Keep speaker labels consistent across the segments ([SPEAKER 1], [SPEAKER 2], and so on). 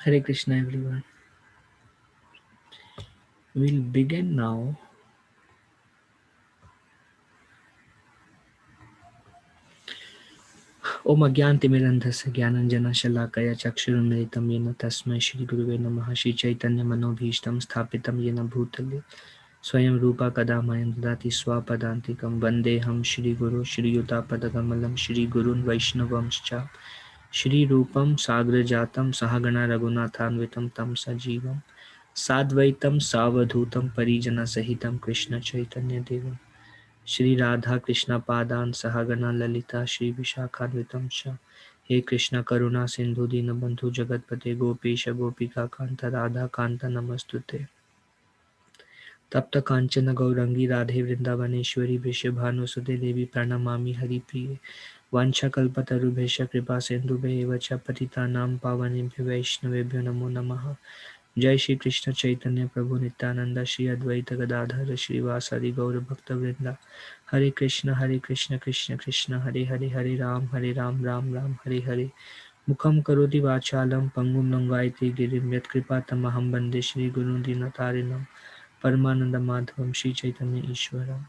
[SPEAKER 1] Hare Krishna, everyone. We'll begin now. Om Agyantimirandhasya Gyananjana Shalakaya Chakshurumritam Yena Tasmai Shri Guruve Namaha Shri Chaitanya Manobhishtam Sthapitam Yena Bhutale Swayam Rupa Kadamayam Dadati Swapadantikam Vandeham Shri Guru Shri Yutapadagammalam Shri Gurun Vaishnavamscha Shri Rupam Sagrajatam Sahagana Raghunathanvitam Tam Sajivam Sadvaitam Savadhutam Parijana Sahitam Krishna Chaitanya Devam Shri Radha Krishna Padan Sahagana Lalita Shri Vishakhanvitam Sha He Krishna Karuna Sindhu Dinabandhu Jagatpate Gopesha Gopika Kanta Radha Kanta Namastute तप्त कांचन गौरंगी राधे वृंदावनेश्वरी वृषभानुसुते देवी प्रणमामि हरिप्रिये वाञ्छाकल्पतरुभ्यश्च कृपा सिन्धुभ्येव च पतितानां पावनेभ्यो वैष्णवेभ्यो नमो नमः जय श्री कृष्ण चैतन्य प्रभु नित्यानंद श्री अद्वैत गदाधर श्रीवासादि गौर भक्तवृंदा हरे कृष्ण कृष्ण कृष्ण हरे हरे हरे राम राम राम हरे हरे मुखं करोति वाचालं पङ्गुं लङ्घयते गिरिं यत्कृपातमहं वन्दे श्रीगुरुं दीनतारिणं परमानंद माधवम श्री चैतन्य ईश्वरम.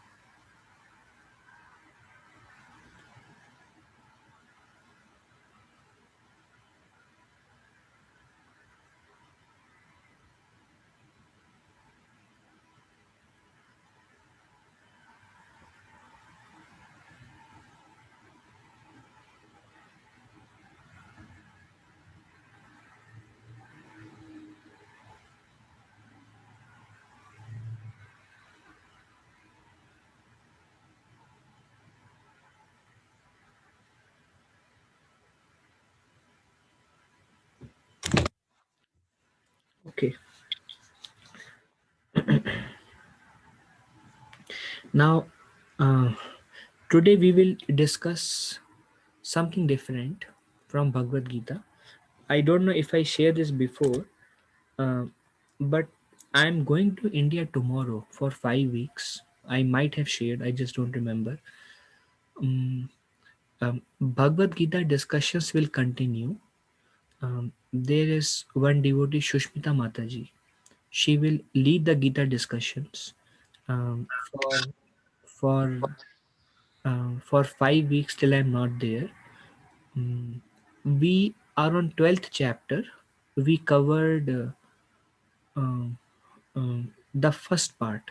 [SPEAKER 1] Okay. Now, today we will discuss something different from Bhagavad Gita. I don't know if I shared this before, uh, but I'm going to India tomorrow for 5 weeks. I might have shared, I just don't remember. Um, Bhagavad Gita discussions will continue. There is one devotee, Shushmita Mataji. She will lead the Gita discussions um, for for for 5 weeks till I'm not there. Mm, we are on 12th chapter. We covered um, the first part.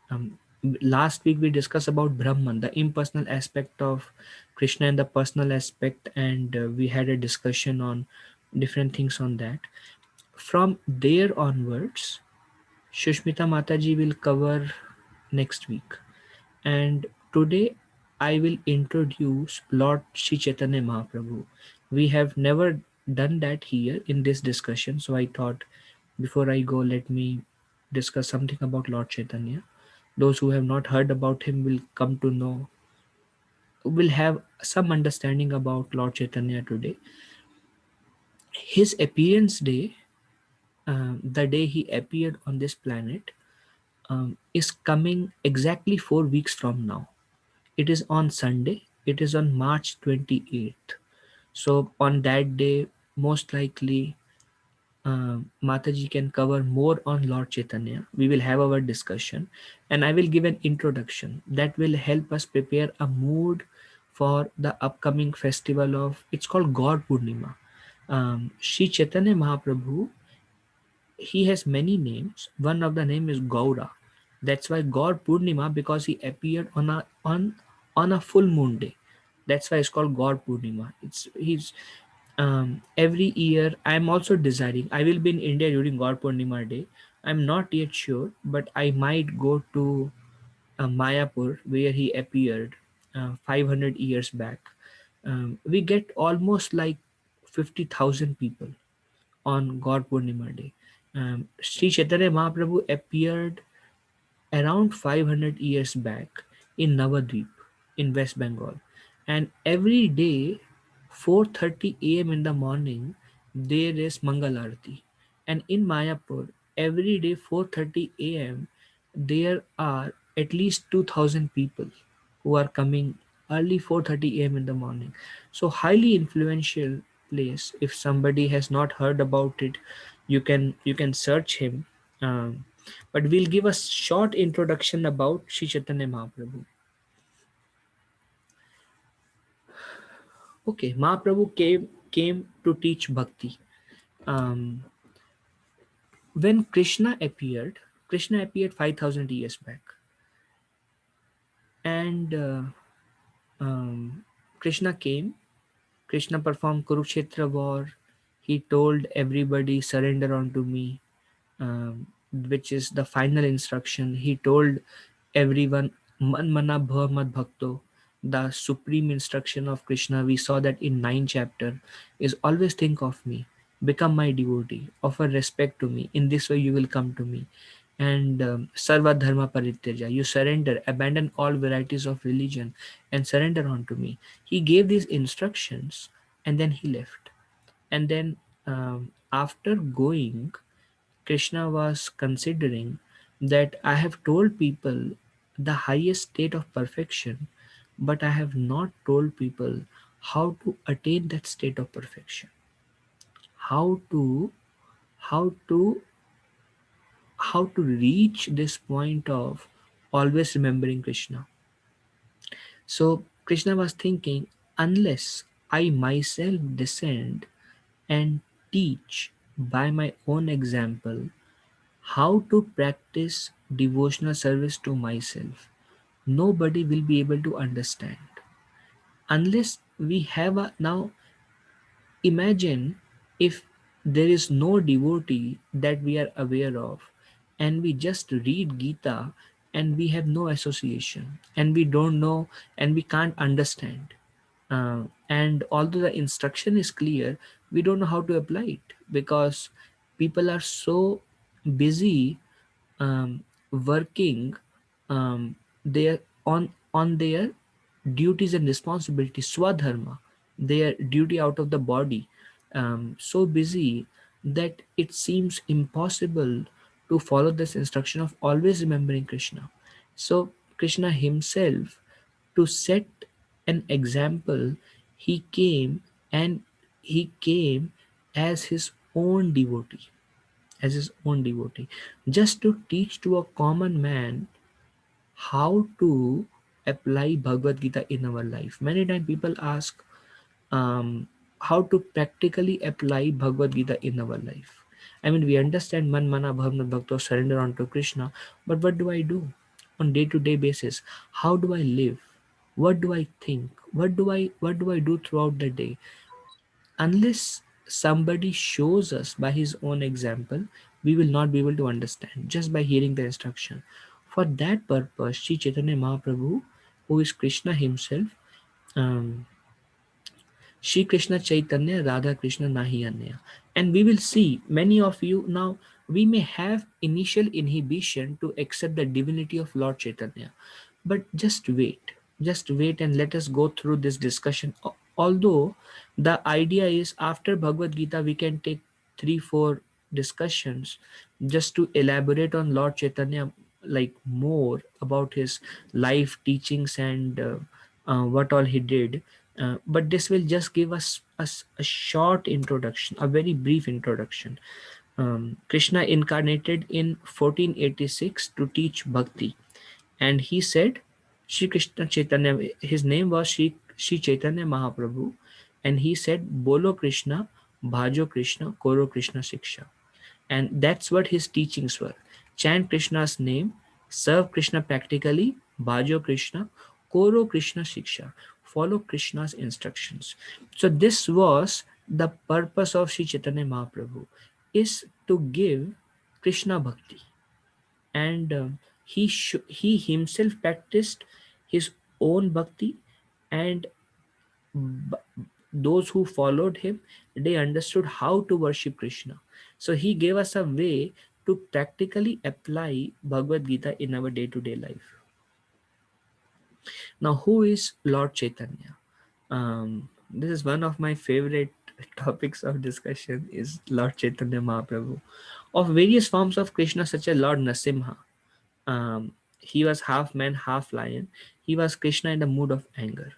[SPEAKER 1] Um, Last week we discussed about Brahman, the impersonal aspect of Krishna and the personal aspect, and we had a discussion on different things on that. From there onwards, Shushmita Mataji will cover next week. And today I will introduce Lord Sri Chaitanya Mahaprabhu. We have never done that here in this discussion, so I thought before I go, let me discuss something about Lord Chaitanya. Those who have not heard about him will come to know, will have some understanding about Lord Chaitanya today. His appearance day, the day he appeared on this planet, is coming exactly 4 weeks from now. It is on Sunday. It is on March 28th. So on that day, most likely, Mataji can cover more on Lord Chaitanya. We will have our discussion, and I will give an introduction that will help us prepare a mood for the upcoming festival of. It's called Gaur Purnima. Sri Chaitanya Mahaprabhu, he has many names. One of the name is Gaura. That's why Gaur Purnima, because he appeared on a full moon day. That's why it's called Gaur Purnima. It's he's every year. I'm also desiring. I will be in India during Gaur Purnima day. I'm not yet sure, but I might go to Mayapur where he appeared 500 years back. We get almost like 50,000 people on Gaur Purnima day. Sri Chaitanya Mahaprabhu appeared around 500 years back in Navadvip in West Bengal, and every day 4:30 a.m. in the morning there is Mangal Arati, and in Mayapur every day 4:30 a.m. there are at least 2,000 people who are coming early 4:30 a.m. in the morning. So highly influential place. If somebody has not heard about it, you can search him. But we'll give a short introduction about Sri Chaitanya Mahaprabhu. Okay, Mahaprabhu came to teach bhakti. Um, when Krishna appeared 5,000 years back, and Krishna came. Krishna performed Kurukshetra war. He told everybody, surrender unto me, which is the final instruction. He told everyone, man mana bhav mad bhakto, the supreme instruction of Krishna. We saw that in 9th chapter is always think of me, become my devotee, offer respect to me. In this way you will come to me. And sarva dharma parityaja, you surrender, abandon all varieties of religion and surrender unto me. He gave these instructions and then he left. And then after going, Krishna was considering that I have told people the highest state of perfection, but I have not told people how to attain that state of perfection. How to how to how to reach this point of always remembering Krishna. So Krishna was thinking, unless I myself descend and teach by my own example how to practice devotional service to myself, nobody will be able to understand. Unless we have a now, imagine if there is no devotee that we are aware of, and we just read Gita and we have no association and we don't know and we can't understand. And although the instruction is clear, we don't know how to apply it because people are so busy working their on their duties and responsibilities, swadharma, their duty out of the body. so busy that it seems impossible to follow this instruction of always remembering Krishna. So, Krishna himself, to set an example, he came and he came as his own devotee, just to teach to a common man how to apply Bhagavad Gita in our life. Many times people ask, how to practically apply Bhagavad Gita in our life. I mean, we understand man mana bhavna bhakto, surrender unto Krishna, but what do I do on day-to-day basis? How do I live? What do I think? What do I do throughout the day? Unless somebody shows us by his own example, we will not be able to understand just by hearing the instruction. For that purpose, Sri Chaitanya Mahaprabhu, who is Krishna himself, um, Shri Krishna Chaitanya, Radha Krishna Nahi Anya. And we will see many of you now, we may have initial inhibition to accept the divinity of Lord Chaitanya. But just wait and let us go through this discussion. Although the idea is after Bhagavad Gita, we can take 3 4 discussions just to elaborate on Lord Chaitanya, like more about his life teachings and what all he did. But this will just give us a short introduction, a very brief introduction. Krishna incarnated in 1486 to teach bhakti, and he said, Shri Krishna Chaitanya, his name was Shri Chaitanya Mahaprabhu, and he said, Bolo Krishna, Bhajo Krishna, Koro Krishna Siksha. And that's what his teachings were. Chant Krishna's name, serve Krishna practically, Bhajo Krishna, Koro Krishna Siksha, follow Krishna's instructions. So this was the purpose of Sri Chaitanya Mahaprabhu, is to give Krishna Bhakti. And he himself practiced his own bhakti, and b- those who followed him, they understood how to worship Krishna. So he gave us a way to practically apply Bhagavad Gita in our day to day life. Now, who is Lord Chaitanya? This is one of my favorite topics of discussion, is Lord Chaitanya Mahaprabhu. Of various forms of Krishna, such as Lord Nasimha, he was half man, half lion. He was Krishna in the mood of anger.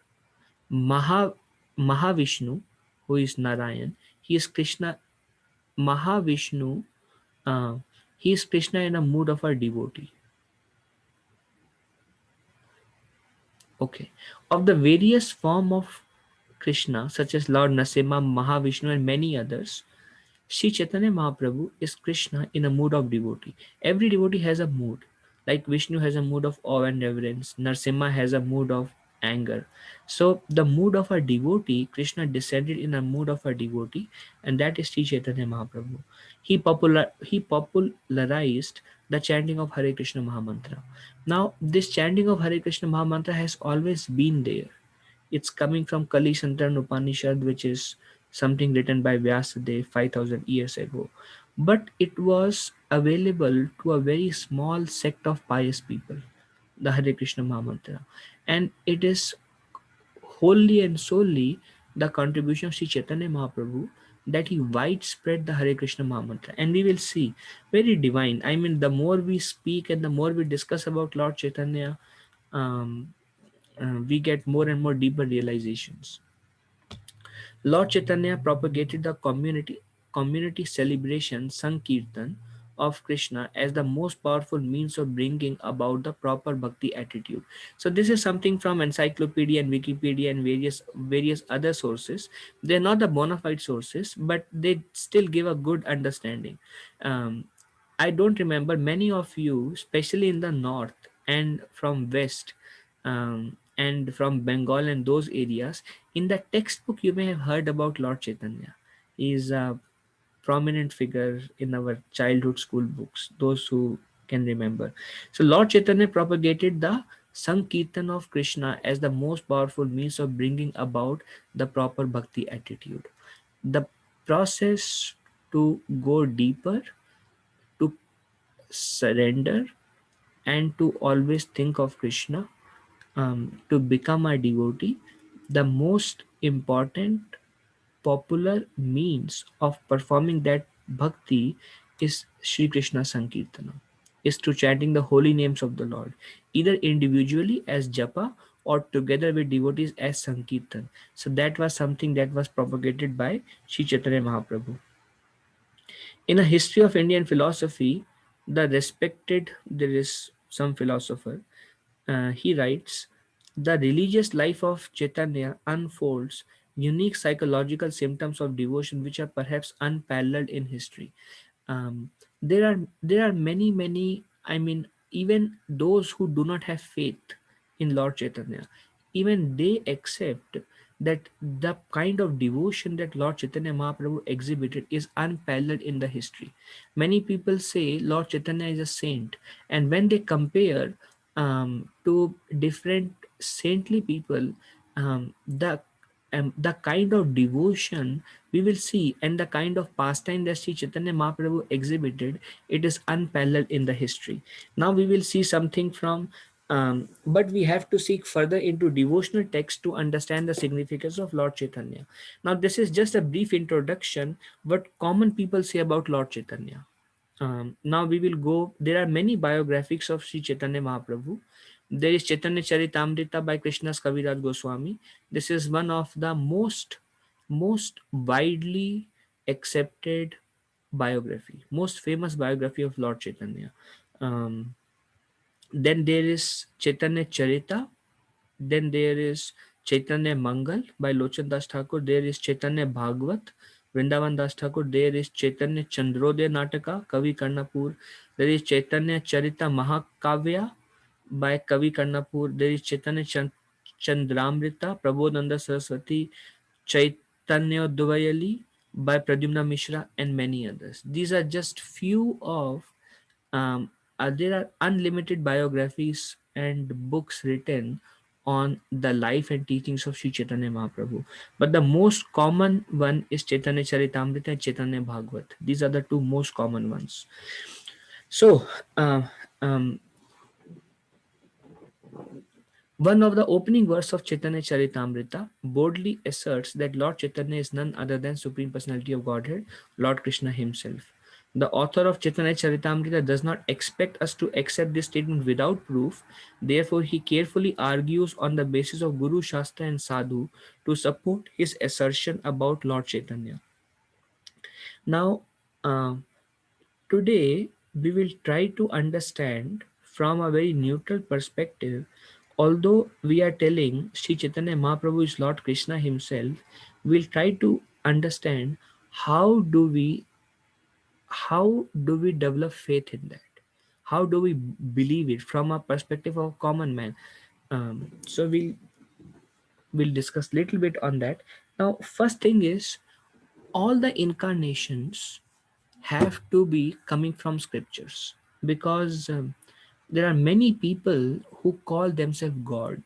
[SPEAKER 1] Maha Mahavishnu, who is Narayan, he is Krishna. Mahavishnu, uh, he is Krishna in a mood of a devotee. Okay. Of the various form of Krishna, such as Lord Nasima, Mahavishnu, and many others, Sri Chaitanya Mahaprabhu is Krishna in a mood of devotee. Every devotee has a mood. Like Vishnu has a mood of awe and reverence, Narsimha has a mood of anger. So the mood of a devotee, Krishna descended in a mood of a devotee, and that is Sri Chaitanya Mahaprabhu. He popularized the chanting of Hare Krishna Mahamantra. Now, this chanting of Hare Krishna Mahamantra has always been there. It's coming from Kali Santaran Upanishad, which is something written by Vyasadeva 5000 years ago. But it was available to a very small sect of pious people, the Hare Krishna Mahamantra. And it is wholly and solely the contribution of Sri Chaitanya Mahaprabhu that he widespread the Hare Krishna Mahamantra. And we will see, very divine. I mean, the more we speak and the more we discuss about Lord Chaitanya, um, we get more and more deeper realizations. Lord Chaitanya propagated the community celebration Sankirtan of Krishna as the most powerful means of bringing about the proper bhakti attitude. So this is something from encyclopedia and Wikipedia and various other sources. They're not the bona fide sources, but they still give a good understanding. Um, I don't remember many of you, especially in the north and from west, and from Bengal and those areas. In the textbook, you may have heard about Lord Chaitanya. He is a prominent figure in our childhood school books, those who can remember. So, Lord Chaitanya propagated the Sankirtan of Krishna as the most powerful means of bringing about the proper bhakti attitude. The process to go deeper, to surrender, and to always think of Krishna, to become a devotee, the most important popular means of performing that bhakti is Sri Krishna Sankirtana, is to chanting the holy names of the Lord, either individually as japa or together with devotees as Sankirtan. So that was something that was propagated by Sri Chaitanya Mahaprabhu. In a history of Indian philosophy, there is some philosopher, he writes, the religious life of Chaitanya unfolds unique psychological symptoms of devotion which are perhaps unparalleled in history. um, there are many, I mean, even those who do not have faith in Lord Chaitanya, even they accept that the kind of devotion that Lord Chaitanya Mahaprabhu exhibited is unparalleled in the history. Many people say Lord Chaitanya is a saint, and when they compare to different saintly people, the kind of devotion we will see and the kind of pastime that Sri Chaitanya Mahaprabhu exhibited, it is unparalleled in the history. Now we will see something from, but we have to seek further into devotional text to understand the significance of Lord Chaitanya. Now this is just a brief introduction what common people say about Lord Chaitanya. Now we will go. There are many biographies of Sri Chaitanya Mahaprabhu. There is Chaitanya Charitamrita by Krishnadas Kaviraj Goswami. This is one of the most widely accepted biography, most famous biography of Lord Chaitanya. Um, then there is Chaitanya Charita. Then there is Chaitanya Mangal by Lochan Das Thakur. There is Chaitanya Bhagwat, Vrindavan Das Thakur. There is Chaitanya Chandrodaya Nataka, Kavi Karnapur. There is Chaitanya Charita Mahakavya by Kavi Karnapur. There is Chaitanya Chandramrita, Prabodhanda Saraswati, Chaitanya Duvayali by Pradyumna Mishra, and many others. These are just few of, um, there are unlimited biographies and books written on the life and teachings of Sri Chaitanya Mahaprabhu. But the most common one is Chaitanya Charitamrita and Chaitanya Bhagwat. These are the two most common ones. So, uh, um, one of the opening verse of Chaitanya Charitamrita boldly asserts that Lord Chaitanya is none other than Supreme Personality of Godhead, Lord Krishna himself. The author of Chaitanya Charitamrita does not expect us to accept this statement without proof. Therefore, he carefully argues on the basis of Guru, Shastra, and Sadhu to support his assertion about Lord Chaitanya. Now, uh, today, we will try to understand from a very neutral perspective. Although we are telling Sri Chaitanya Mahaprabhu is Lord Krishna himself, we'll try to understand how do we how do we develop faith in that? How do we believe it from a perspective of common man? So we'll discuss little bit on that. Now, first thing is all the incarnations have to be coming from scriptures, because there are many people who call themselves God.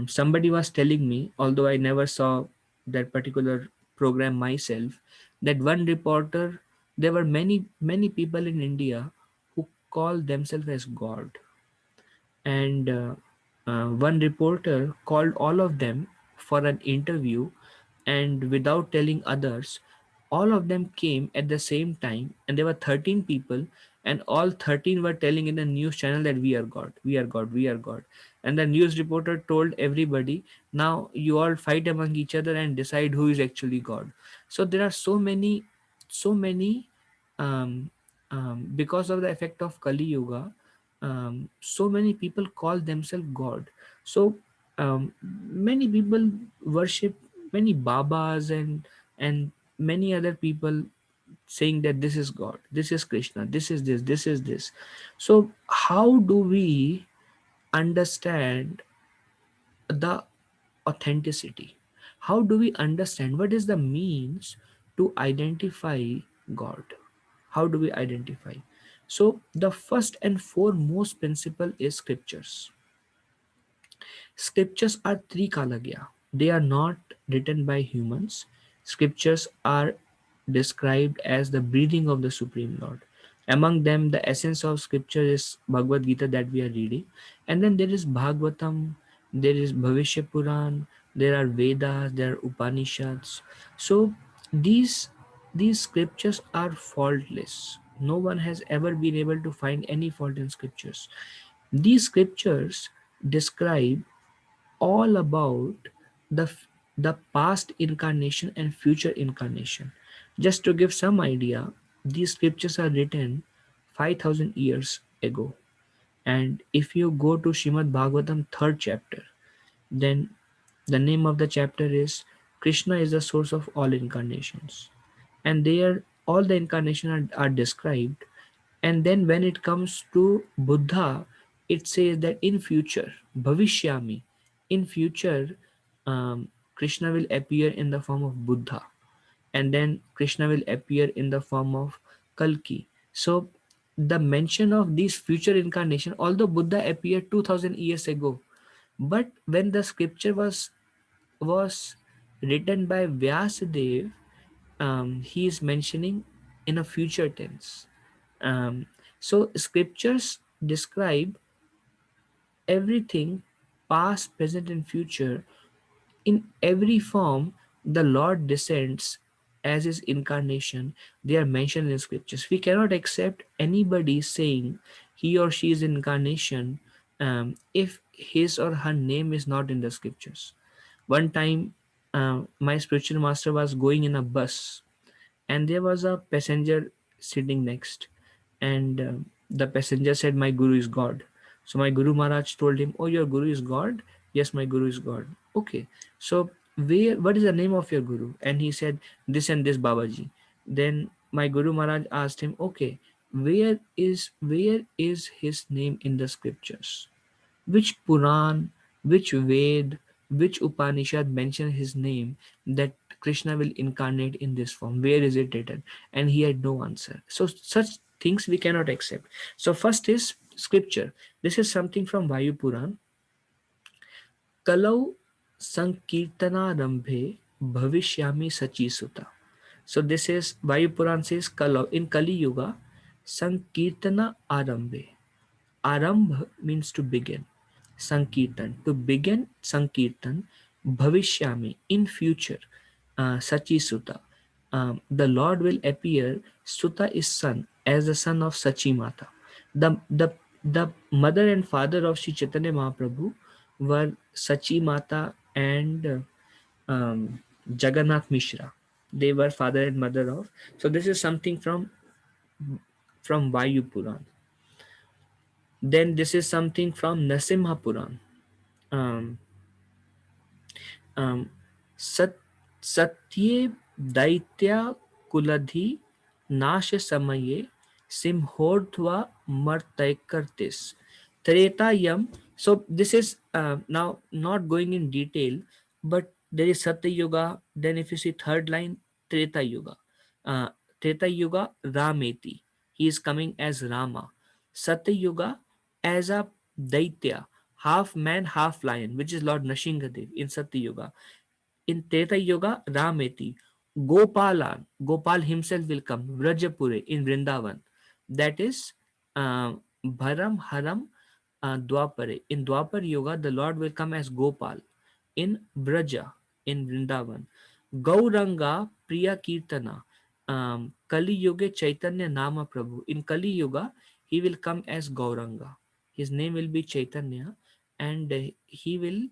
[SPEAKER 1] Somebody was telling me, although I never saw that particular program myself, that one reporter, there were many people in India who call themselves as God, and one reporter called all of them for an interview, and without telling others, all of them came at the same time, and there were 13 people, and all 13 were telling in the news channel that we are God, we are God, we are God. And the news reporter told everybody, now you all fight among each other and decide who is actually God. So there are so many um, because of the effect of Kali Yuga, so many people call themselves God. So many people worship many babas and many other people, saying that this is God, this is Krishna, this is this, this is this. So how do we understand the authenticity? How do we understand what is the means to identify God? How do we identify? So the first and foremost principle is scriptures. Scriptures are Trikalagya. They are not written by humans. Scriptures are described as the breathing of the Supreme Lord. Among them, the essence of scripture is Bhagavad Gita that we are reading. And then there is Bhagavatam, there is Bhavishya Puran, there are Vedas, there are Upanishads. So these these scriptures are faultless. No one has ever been able to find any fault in scriptures. These scriptures describe all about the the past incarnation and future incarnation. Just to give some idea, these scriptures are written 5000 years ago. And if you go to Shrimad Bhagavatam third chapter, then the name of the chapter is Krishna is the source of all incarnations. And there all the incarnations are described. And then when it comes to Buddha, it says that in future, Bhavishyami, in future, Krishna will appear in the form of Buddha. And then Krishna will appear in the form of Kalki. So the mention of these future incarnation, although Buddha appeared 2000 years ago, but when the scripture was written by Vyasadev, he is mentioning in a future tense. Um, so scriptures describe everything, past, present, and future. In every form, the Lord descends as his incarnation. They are mentioned in scriptures. We cannot accept anybody saying he or she is incarnation if his or her name is not in the scriptures. One time, my spiritual master was going in a bus, and there was a passenger sitting next, and the passenger said, "My guru is God." So my Guru Maharaj told him, "Oh, your guru is God?" "Yes, my guru is God." "Okay, so what is the name of your guru?" And he said, "This and this Babaji." Then my Guru Maharaj asked him, "Okay, where is his name in the scriptures? Which Puran, which Ved, which Upanishad mention his name, that Krishna will incarnate in this form? Where is it written?" And he had no answer. So such things we cannot accept. So first is scripture. This is something from Vayu Puran. Kalau Sankirtanarambhe Bhavishyami Sachi Sutta. So this is Vayu Puran says Kalau in Kali Yuga Sankirtana Arambhe. Arambh means to begin. Sankirtan, to begin Sankirtan. Bhavishyami, in future. Sachi Sutta, the Lord will appear. Sutta is son, as the son of Sachi Mata. The mother and father of Sri Chaitanya Mahaprabhu were Sachi Mata and Jagannath Mishra. They were father and mother of. So this is something from Vayu Puran. Then this is something from Nasimha Puran. um, um, सत सत्ये दैत्या कुलधि नाश समये सिंहोर्ध्वा मर्तैकर्तिस Tretayam. So this is now not going in detail, but there is Satya Yuga. Then if you see third line, Treta Yuga. Uh, Treta Yuga Rameti. He is coming as Rama. Satya Yuga as a Daitya, half man, half lion, which is Lord Nashingadev in Satya Yuga. In Treta Yuga, Rameti, Gopal himself will come, Vrajapure in Vrindavan. That is Bharam Haram Dwapare. In Dwapar Yuga, the Lord will come as Gopal in Braja, in Vrindavan. Gauranga Priya Kirtana. Kali Yuga Chaitanya Nama Prabhu. In Kali Yuga, he will come as Gauranga. His name will be Chaitanya, and he will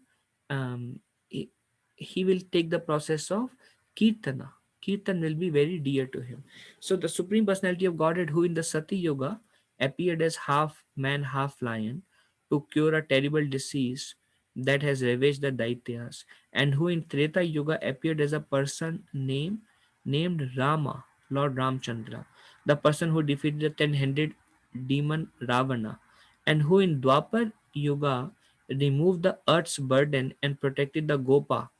[SPEAKER 1] um, he, he will take the process of Kirtana. Kirtan will be very dear to him. So the Supreme Personality of Godhead, who in the Sati Yoga appeared as half man, half lion, to cure a terrible disease that has ravaged the Daityas, and who in Treta Yuga appeared as a person named Rama, Lord Ramchandra, the person who defeated the 10-headed demon Ravana, and who in Dwapar Yuga removed the earth's burden and protected the Gopa,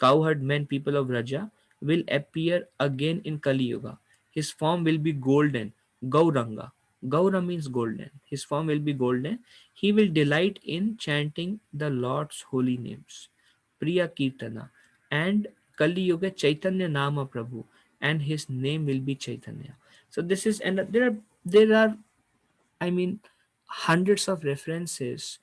[SPEAKER 1] cowherd men people of Raja, will appear again in Kali Yuga. His form will be golden, Gauranga. Gaura means golden. His form will be golden. He will delight in chanting the Lord's holy names, Priya Kirtana, and Kali Yuga Chaitanya Nama Prabhu, and his name will be Chaitanya. So this is, and there are I mean, hundreds of references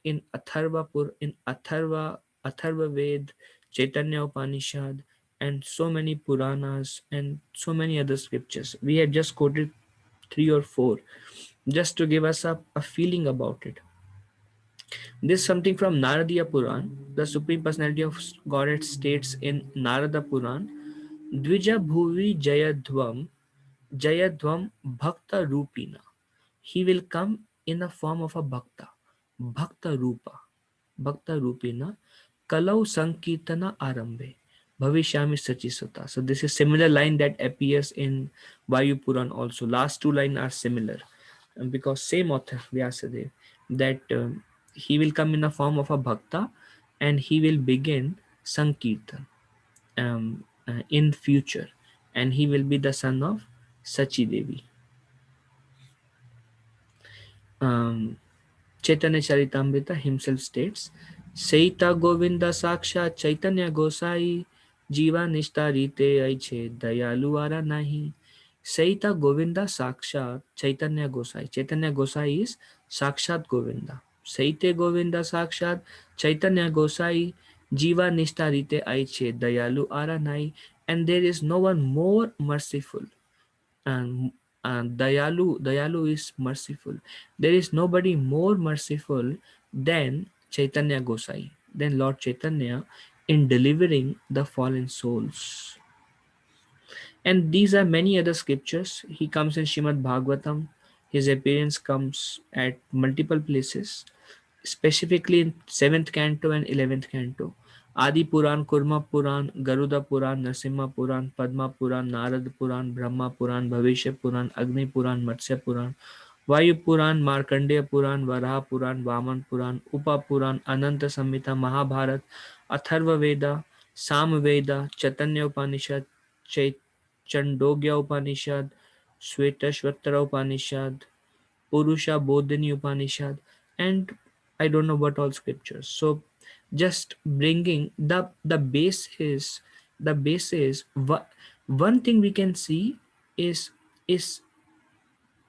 [SPEAKER 1] in Atharva Atharva Ved, Chaitanya Upanishad, and so many Puranas and so many other scriptures. We have just quoted three or four just to give us a feeling about it. This is something from Naradiya Puran. The Supreme Personality of Godhead states in Narada Puran, Dvija Bhuvi Jayadvam Bhakta Rupina. He will come in the form of a Bhakta, Bhakta Rupa, Bhakta Rupina, Kalau Sankirtana Arambe, Bhavishyami Sachisata. So this is similar line that appears in Vayu Puran also. Last two lines are similar because same author Vyasadeva that he will come in the form of a Bhakta and he will begin Sankirtan in future, and he will be the son of Sachi Devi. Um, Chaitanya Charitamrita himself states, Seita Govinda Saksha Chaitanya Gosai Jiva Nishta Rite Aiche Dayaluara Nahi. Seita Govinda Saksha Chaitanya Gosai. Chaitanya Gosai is Sakshat Govinda. Seite Govinda Sakshat Chaitanya Gosai Jiva Nishta Rite Aiche Dayalu Ara Nahi. And there is no one more merciful, and Dayalu is merciful. There is nobody more merciful than Chaitanya Gosai, than Lord Chaitanya, in delivering the fallen souls. And these are many other scriptures. He comes in Shrimad Bhagavatam. His appearance comes at multiple places, specifically in 7th canto and 11th canto. Adi Puran, Kurma Puran, Garuda Puran, Narasimha Puran, Padma Puran, Narad Puran, Brahma Puran, Bhavishya Puran, Agni Puran, Matsya Puran, Vayu Puran, Markandeya Puran, Varaha Puran, Vaman Puran, Upa Puran, Ananta Samhita, Mahabharat, Atharva Veda, Sam Veda, Chaitanya Upanishad, Chandogya Upanishad, Shvetashvatara Upanishad, Purusha Bodhini Upanishad, and I don't know what all scriptures. So just bringing the basis. One thing we can see is is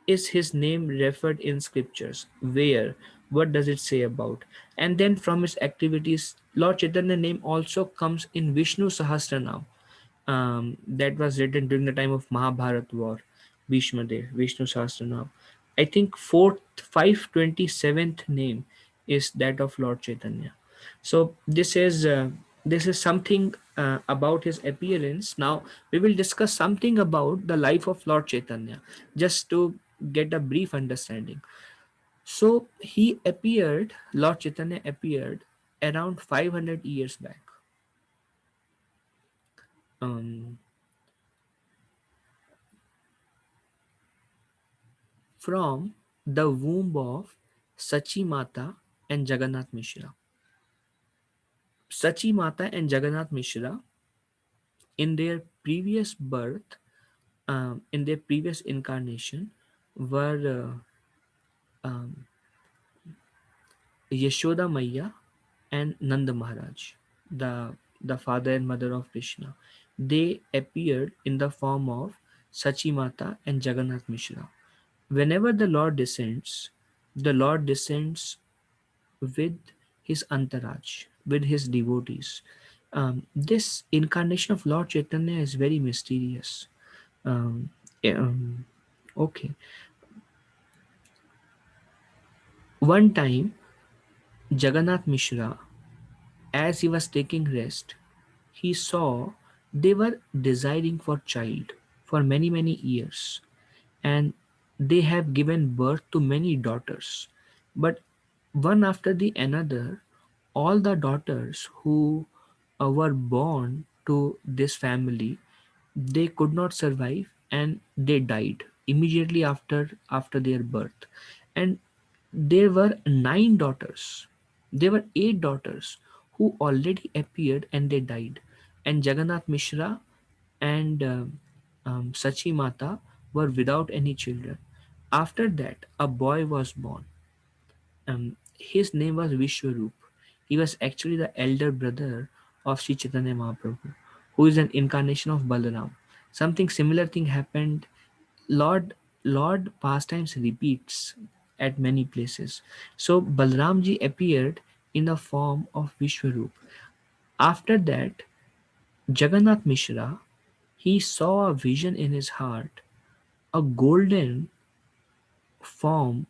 [SPEAKER 1] is his name referred in scriptures? Where? What does it say about? And then from his activities, Lord Chaitanya name also comes in Vishnu Sahasranam, that was written during the time of Mahabharat war. Bhishma Dev, Vishnu Sahasranam. I think 527th name is that of Lord Chaitanya. So this is something about his appearance. Now we will discuss something about the life of Lord Chaitanya, just to get a brief understanding. So Lord Chaitanya appeared around 500 years back. Um, from the womb of Sachi Mata and Jagannath Mishra. Sachi Mata and Jagannath Mishra, in their previous birth, in their previous incarnation, were um, Yashoda Maya and Nanda Maharaj, the father and mother of Krishna. They appeared in the form of Sachi Mata and Jagannath Mishra. Whenever the Lord descends with his entourage, with his devotees. This incarnation of Lord Chaitanya is very mysterious. Um, yeah, okay. One time, Jagannath Mishra, as he was taking rest, he saw they were desiring for child for many years, and they have given birth to many daughters. But one after the another, all the daughters who were born to this family, they could not survive and they died immediately after their birth. And there were 9 daughters, there were 8 daughters who already appeared and they died. And Jagannath Mishra and Sachi Mata were without any children. After that, a boy was born. His name was Vishwarup. He was actually the elder brother of Sri Chaitanya Mahaprabhu, who is an incarnation of Balaram. Something similar thing happened. Lord pastimes repeats at many places. So Balramji appeared in the form of Vishwarup. After that, Jagannath Mishra, he saw a vision in his heart, a golden form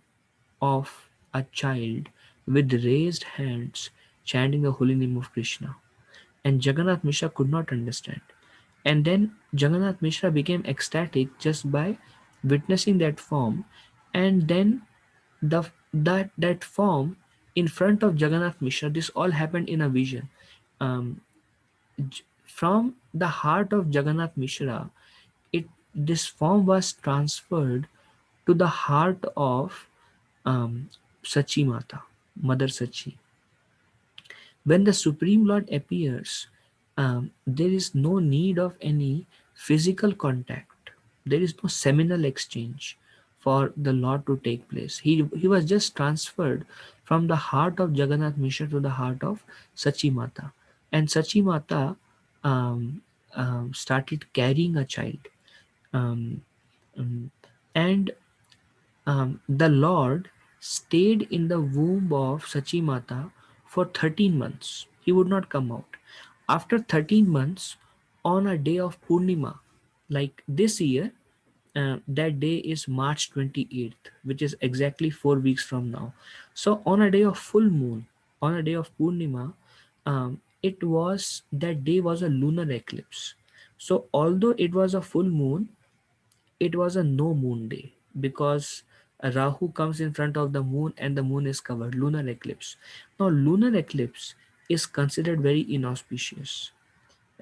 [SPEAKER 1] of a child with raised hands chanting the holy name of Krishna. And Jagannath Mishra could not understand. And then Jagannath Mishra became ecstatic just by witnessing that form. And then that form in front of Jagannath Mishra, this all happened in a vision. Um, from the heart of Jagannath Mishra, it this form was transferred to the heart of um, Sachi Mata, Mother Sachi. When the Supreme Lord appears, there is no need of any physical contact. There is no seminal exchange for the Lord to take place. He was just transferred from the heart of Jagannath Mishra to the heart of Sachi Mata. And Sachi Mata um, started carrying a child. Um, um, and the Lord stayed in the womb of Sachi Mata for 13 months. He would not come out. After 13 months, on a day of Purnima, like this year, that day is March 28th, which is exactly 4 weeks from now. So, on a day of full moon, on a day of Purnima, that day was a lunar eclipse. So, although it was a full moon, it was a no moon day because Rahu comes in front of the moon and the moon is covered. Lunar eclipse. Now, lunar eclipse is considered very inauspicious.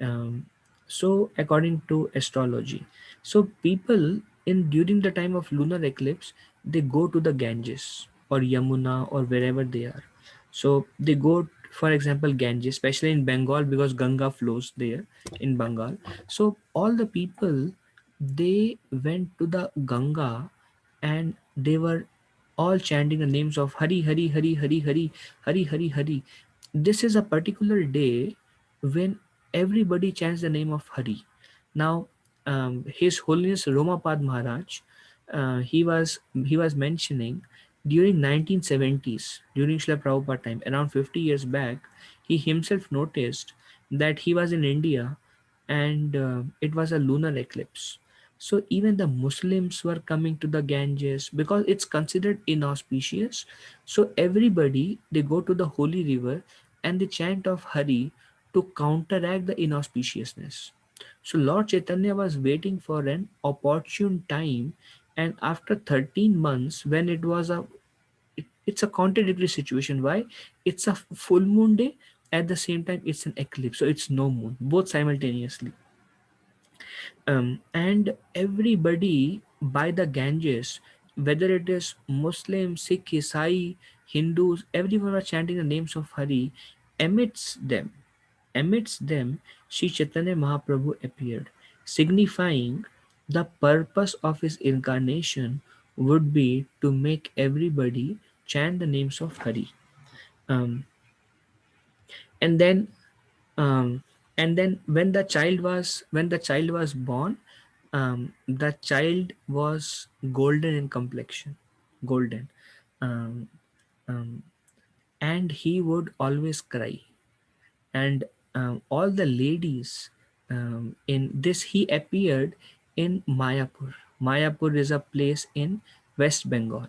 [SPEAKER 1] Um, so, according to astrology, so people in during the time of lunar eclipse, they go to the Ganges or Yamuna or wherever they are. So they go, for example, Ganges, especially in Bengal because Ganga flows there in Bengal. So all the people, they went to the Ganga and they were all chanting the names of Hari Hari Hari Hari Hari Hari Hari Hari. This is a particular day when everybody chants the name of Hari. Now, His Holiness Romapad Maharaj, he was mentioning during 1970s, during Srila Prabhupada time, around 50 years back, he himself noticed that he was in India and it was a lunar eclipse. So even the Muslims were coming to the Ganges because it's considered inauspicious. So everybody, they go to the holy river and they chant of Hari to counteract the inauspiciousness. So Lord Chaitanya was waiting for an opportune time, and after 13 months, when it was it's a contradictory situation. Why? It's a full moon day, at the same time it's an eclipse, so it's no moon, both simultaneously. And everybody by the Ganges, whether it is Muslim, Sikh, Isai, Hindus, everyone was chanting the names of Hari. Amidst them, amidst them, Sri Chaitanya Mahaprabhu appeared, signifying the purpose of his incarnation would be to make everybody chant the names of Hari. Um, and then um, and then when the child was born, the child was golden in complexion, golden, um, um, and he would always cry. And all the ladies, in this he appeared in Mayapur. Mayapur is a place in West Bengal.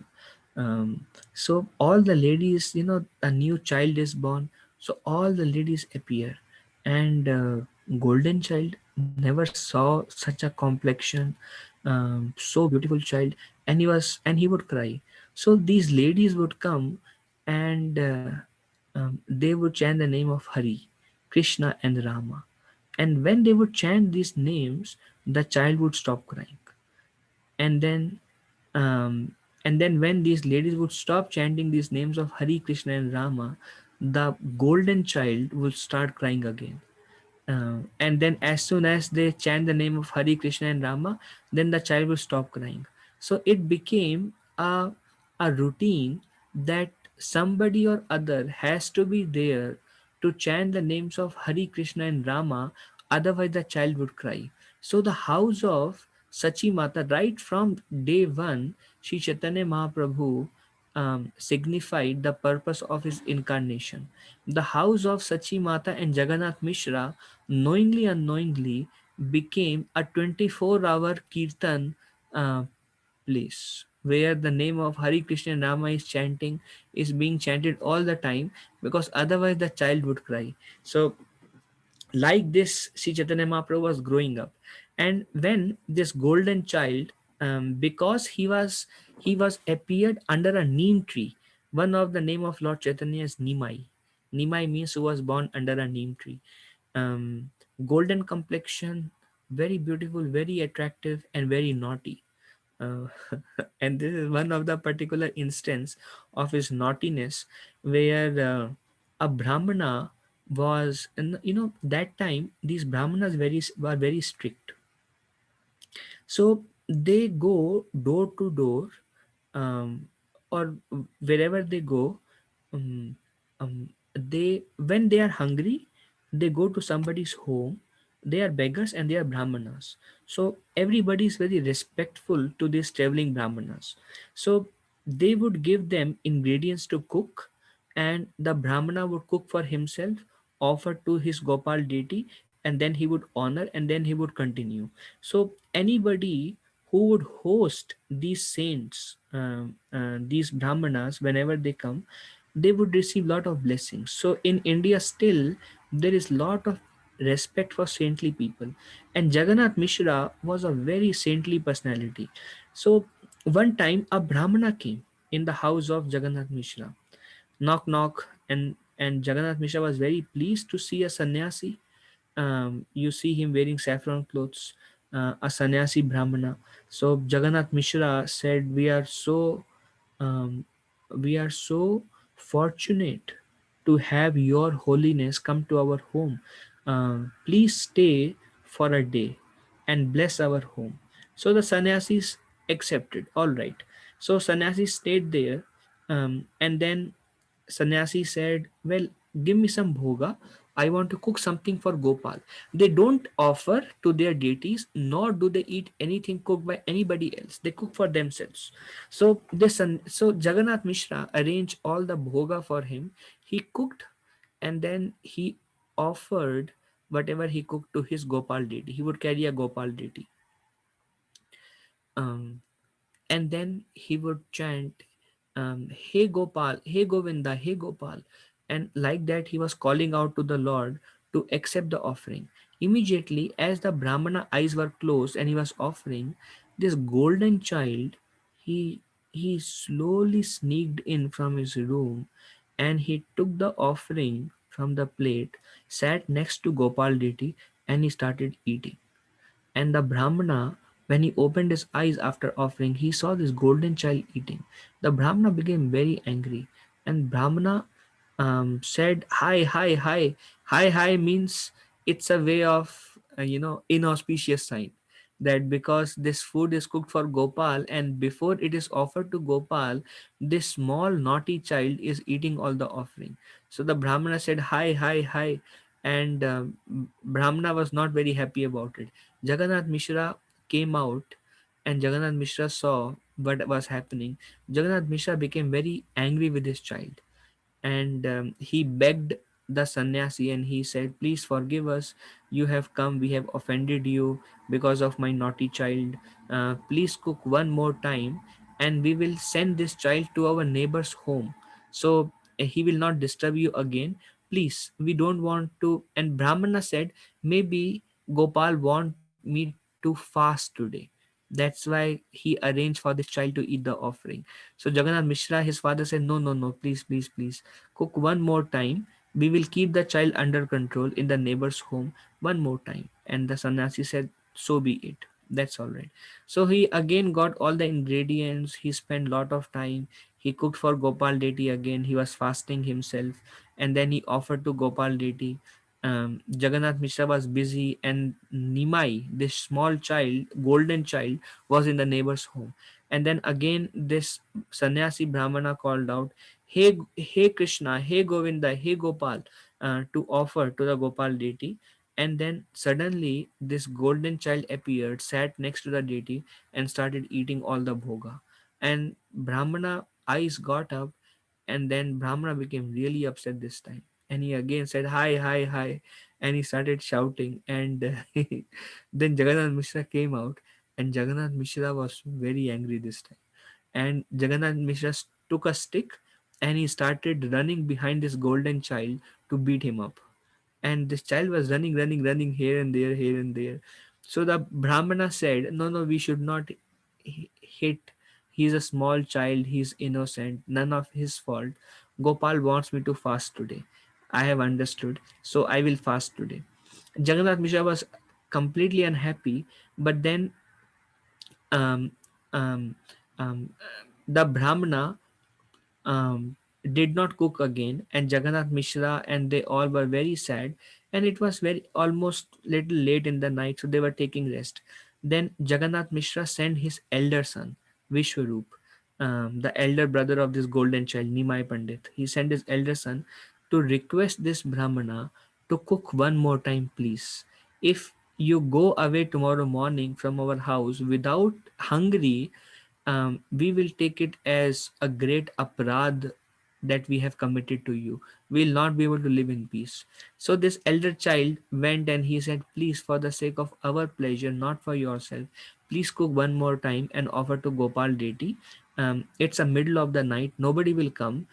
[SPEAKER 1] So all the ladies, a new child is born, so all the ladies appear, and golden child never saw such a complexion, so beautiful child, and he would cry. So these ladies would come, and they would chant the name of Hari, Krishna, and Rama. And when they would chant these names, the child would stop crying. And then, um, when these ladies would stop chanting these names of Hari, Krishna, and Rama, the golden child would start crying again. And then as soon as they chant the name of Hari, Krishna, and Rama, then the child will stop crying. So it became a routine that somebody or other has to be there to chant the names of Hari, Krishna, and Rama, otherwise the child would cry. So the house of Sachi Mata, right from day one, Sri Chaitanya Mahaprabhu signified the purpose of his incarnation. The house of Sachi Mata and Jagannath Mishra, knowingly unknowingly, became a 24-hour kirtan uh, place where the name of Hari Krishna and Rama is being chanted all the time, because otherwise the child would cry. So like this, Sri Chaitanya Mahaprabhu was growing up, and when this golden child, because he was appeared under a neem tree. One of the name of Lord Chaitanya is Nimai. Nimai means who was born under a neem tree. um, Golden complexion, very beautiful, very attractive, and very naughty. uh, and this is one of the particular instance of his naughtiness, where a brahmana was, and that time these brahmanas were very strict. So they go door to door, um, or wherever they go. um, they, when they are hungry, they go to somebody's home. They are beggars and they are brahmanas. So everybody is very respectful to these traveling brahmanas. So they would give them ingredients to cook, and the brahmana would cook for himself, offer to his Gopal deity, and then he would honor, and then he would continue. So anybody who would host these saints, these brahmanas, whenever they come, they would receive lot of blessings. So in India still there is lot of respect for saintly people, and Jagannath Mishra was a very saintly personality. So one time a brahmana came in the house of Jagannath Mishra. Knock knock, and Jagannath Mishra was very pleased to see a sannyasi. You see him wearing saffron clothes, a sannyasi brahmana. So Jagannath Mishra said, um, we are so fortunate to have your holiness come to our home. Please stay for a day and bless our home. So the sannyasis accepted. All right. So sannyasi stayed there, and then sannyasi said, well, give me some bhoga. I want to cook something for Gopal. They don't offer to their deities, nor do they eat anything cooked by anybody else. They cook for themselves. So Jagannath Mishra arranged all the bhoga for him. He cooked, and then he offered whatever he cooked to his Gopal deity. He would carry a Gopal deity. Um, and then he would chant, hey Gopal, hey Govinda, hey Gopal. And like that, he was calling out to the Lord to accept the offering. Immediately, as the Brahmana eyes were closed and he was offering, this golden child, he he slowly sneaked in from his room, and he took the offering from the plate, sat next to Gopal deity, and he started eating. And the Brahmana, when he opened his eyes after offering, he saw this golden child eating. The Brahmana became very angry, and Brahmana said, "Hi, hi, hi, hi, hi," means it's a way of inauspicious sign, that because this food is cooked for Gopal, and before it is offered to Gopal, this small naughty child is eating all the offering. So the Brahmana said, "Hi, hi, hi," and Brahmana was not very happy about it. Jagannath Mishra came out, and Jagannath Mishra saw what was happening. Jagannath Mishra became very angry with his child, and he begged the sannyasi, and he said, please forgive us. You have come, we have offended you because of my naughty child. Please cook one more time, and we will send this child to our neighbor's home, so he will not disturb you again. Please, we don't want to. And Brahmana said, maybe Gopal want me to fast today, that's why he arranged for this child to eat the offering. So Jagannath Mishra, his father, said, no, no, no, please, please, please, cook one more time. We will keep the child under control in the neighbor's home one more time. And the sannyasi said, so be it. That's all right. So he again got all the ingredients. He spent lot of time. He cooked for Gopal deity again. He was fasting himself, and then he offered to Gopal deity. Jagannath Mishra was busy, and Nimai, this small child, golden child, was in the neighbor's home. And then again, this sannyasi Brahmana called out, "Hey, hey Krishna, hey Govinda, hey Gopal," to offer to the Gopal deity. And then suddenly, this golden child appeared, sat next to the deity, and started eating all the bhoga. And Brahmana eyes got up, and then Brahmana became really upset this time. And he again said, "Hi, hi, hi." And he started shouting. And then Jagannath Mishra came out, and Jagannath Mishra was very angry this time. And Jagannath Mishra took a stick and he started running behind this golden child to beat him up. And this child was running, running, running here and there, here and there. So the Brahmana said, "No, no, we should not hit. He's a small child, he's innocent, none of his fault. Gopal wants me to fast today. I have understood, so I will fast today." Jagannath Mishra was completely unhappy, but then um, um, um, the Brahmana um, did not cook again, and Jagannath Mishra and they all were very sad, and it was very almost little late in the night, so they were taking rest. Then Jagannath Mishra sent his elder son Vishwarup, the elder brother of this golden child Nimai Pandit. He sent his elder son to request this Brahmana to cook one more time, please. If you go away tomorrow morning from our house without hungry, we will take it as a great aparad that we have committed to you. We will not be able to live in peace. So this elder child went and he said, "Please, for the sake of our pleasure, not for yourself, please cook one more time and offer to Gopal deity. It's a middle of the night. Nobody will come.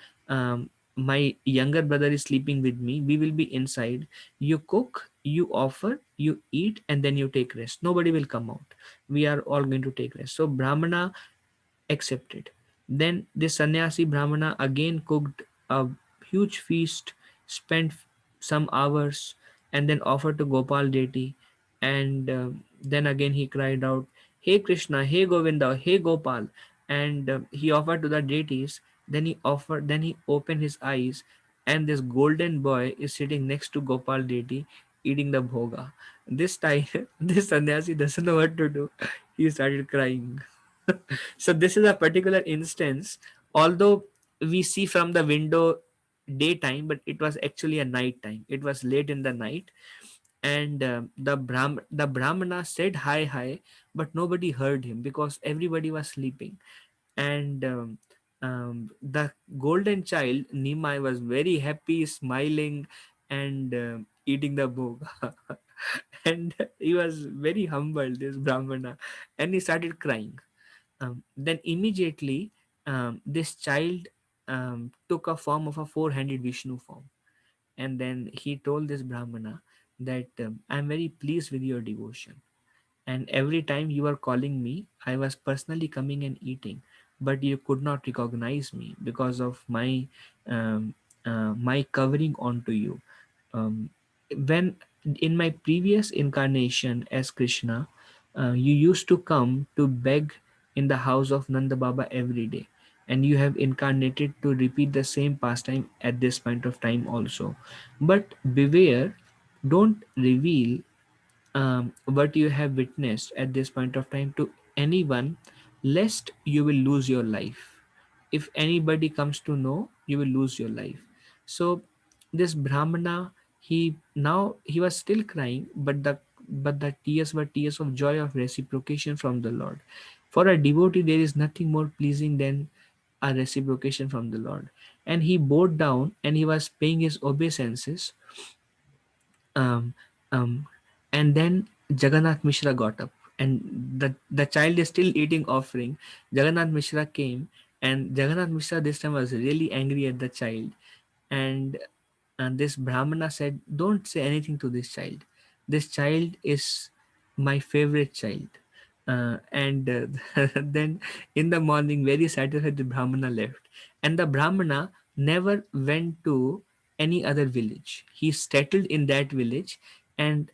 [SPEAKER 1] My younger brother is sleeping with me. We will be inside. You cook, you offer, you eat, and then you take rest. Nobody will come out. We are all going to take rest." So Brahmana accepted. Then this sannyasi Brahmana again cooked a huge feast, spent some hours, and then offered to Gopal deity. And then again he cried out, "Hey Krishna, hey Govinda, hey Gopal," and he offered to the deities. Then he opened his eyes, and this golden boy is sitting next to Gopal deity eating the bhoga. This time, this sannyasi doesn't know what to do. He started crying. So this is a particular instance, although we see from the window daytime, but it was actually a night time. It was late in the night, and the Brahmana said hi hi, but nobody heard him because everybody was sleeping. And the golden child Nimai was very happy, smiling, and eating the bhoga. And he was very humble, this Brahmana, and he started crying. Then immediately, this child took a form of a four-handed Vishnu form, and then he told this Brahmana that, "I'm very pleased with your devotion, and every time you were calling me, I was personally coming and eating, but you could not recognize me because of um, my covering onto you. um, when in my previous incarnation as Krishna, you used to come to beg in the house of Nanda Baba every day, and you have incarnated to repeat the same pastime at this point of time also. But beware, don't reveal what you have witnessed at this point of time to anyone, lest you will lose your life. If anybody comes to know, you will lose your life." So this Brahmana, he was still crying, but the tears were tears of joy, of reciprocation from the Lord. For a devotee, there is nothing more pleasing than a reciprocation from the Lord. And he bowed down and he was paying his obeisances. um, um, and then Jagannath Mishra got up, and the child is still eating offering. Jagannath Mishra came, and Jagannath Mishra this time was really angry at the child. And and this Brahmana said, "Don't say anything to this child. This child is my favorite child." And then in the morning, very satisfied, the Brahmana left. And the Brahmana never went to any other village. He settled in that village, and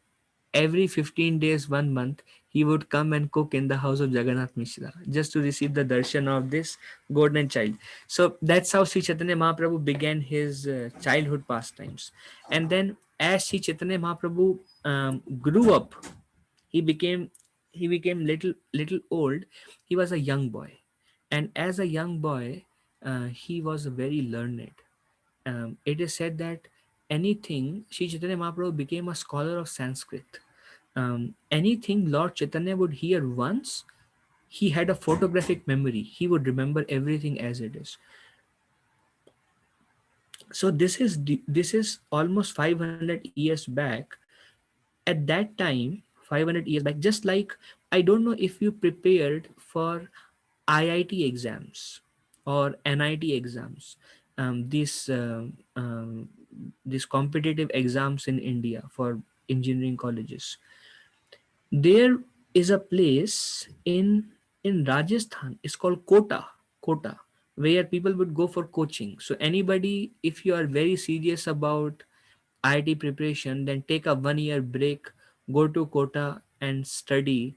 [SPEAKER 1] every 15 days, 1 month, he would come and cook in the house of Jagannath Mishra just to receive the darshan of this golden child. So that's how Sri Chaitanya Mahaprabhu began his childhood pastimes. And then as Sri Chaitanya Mahaprabhu grew up, he became he became little old. He was a young boy, and as a young boy, he was very learned. It is said that anything Sri Chaitanya Mahaprabhu became a scholar of Sanskrit. Anything Lord Chaitanya would hear once, he had a photographic memory. He would remember everything as it is. So this is almost 500 years back. At that time, 500 years back, just like, I don't know if you prepared for IIT exams or NIT exams, these these competitive exams in India for engineering colleges. There is a place in Rajasthan. It's called Kota, where people would go for coaching. So anybody, if you are very serious about IT preparation, then take a 1 year break, go to Kota and study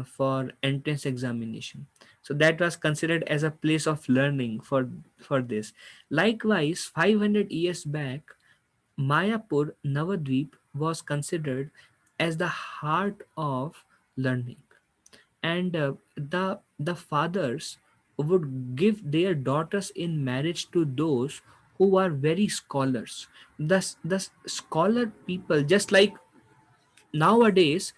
[SPEAKER 1] for entrance examination. So that was considered as a place of learning for this. Likewise, 500 years back, Mayapur Navadvip was considered as the heart of learning, and the fathers would give their daughters in marriage to those who are very scholars. The scholar people, just like nowadays,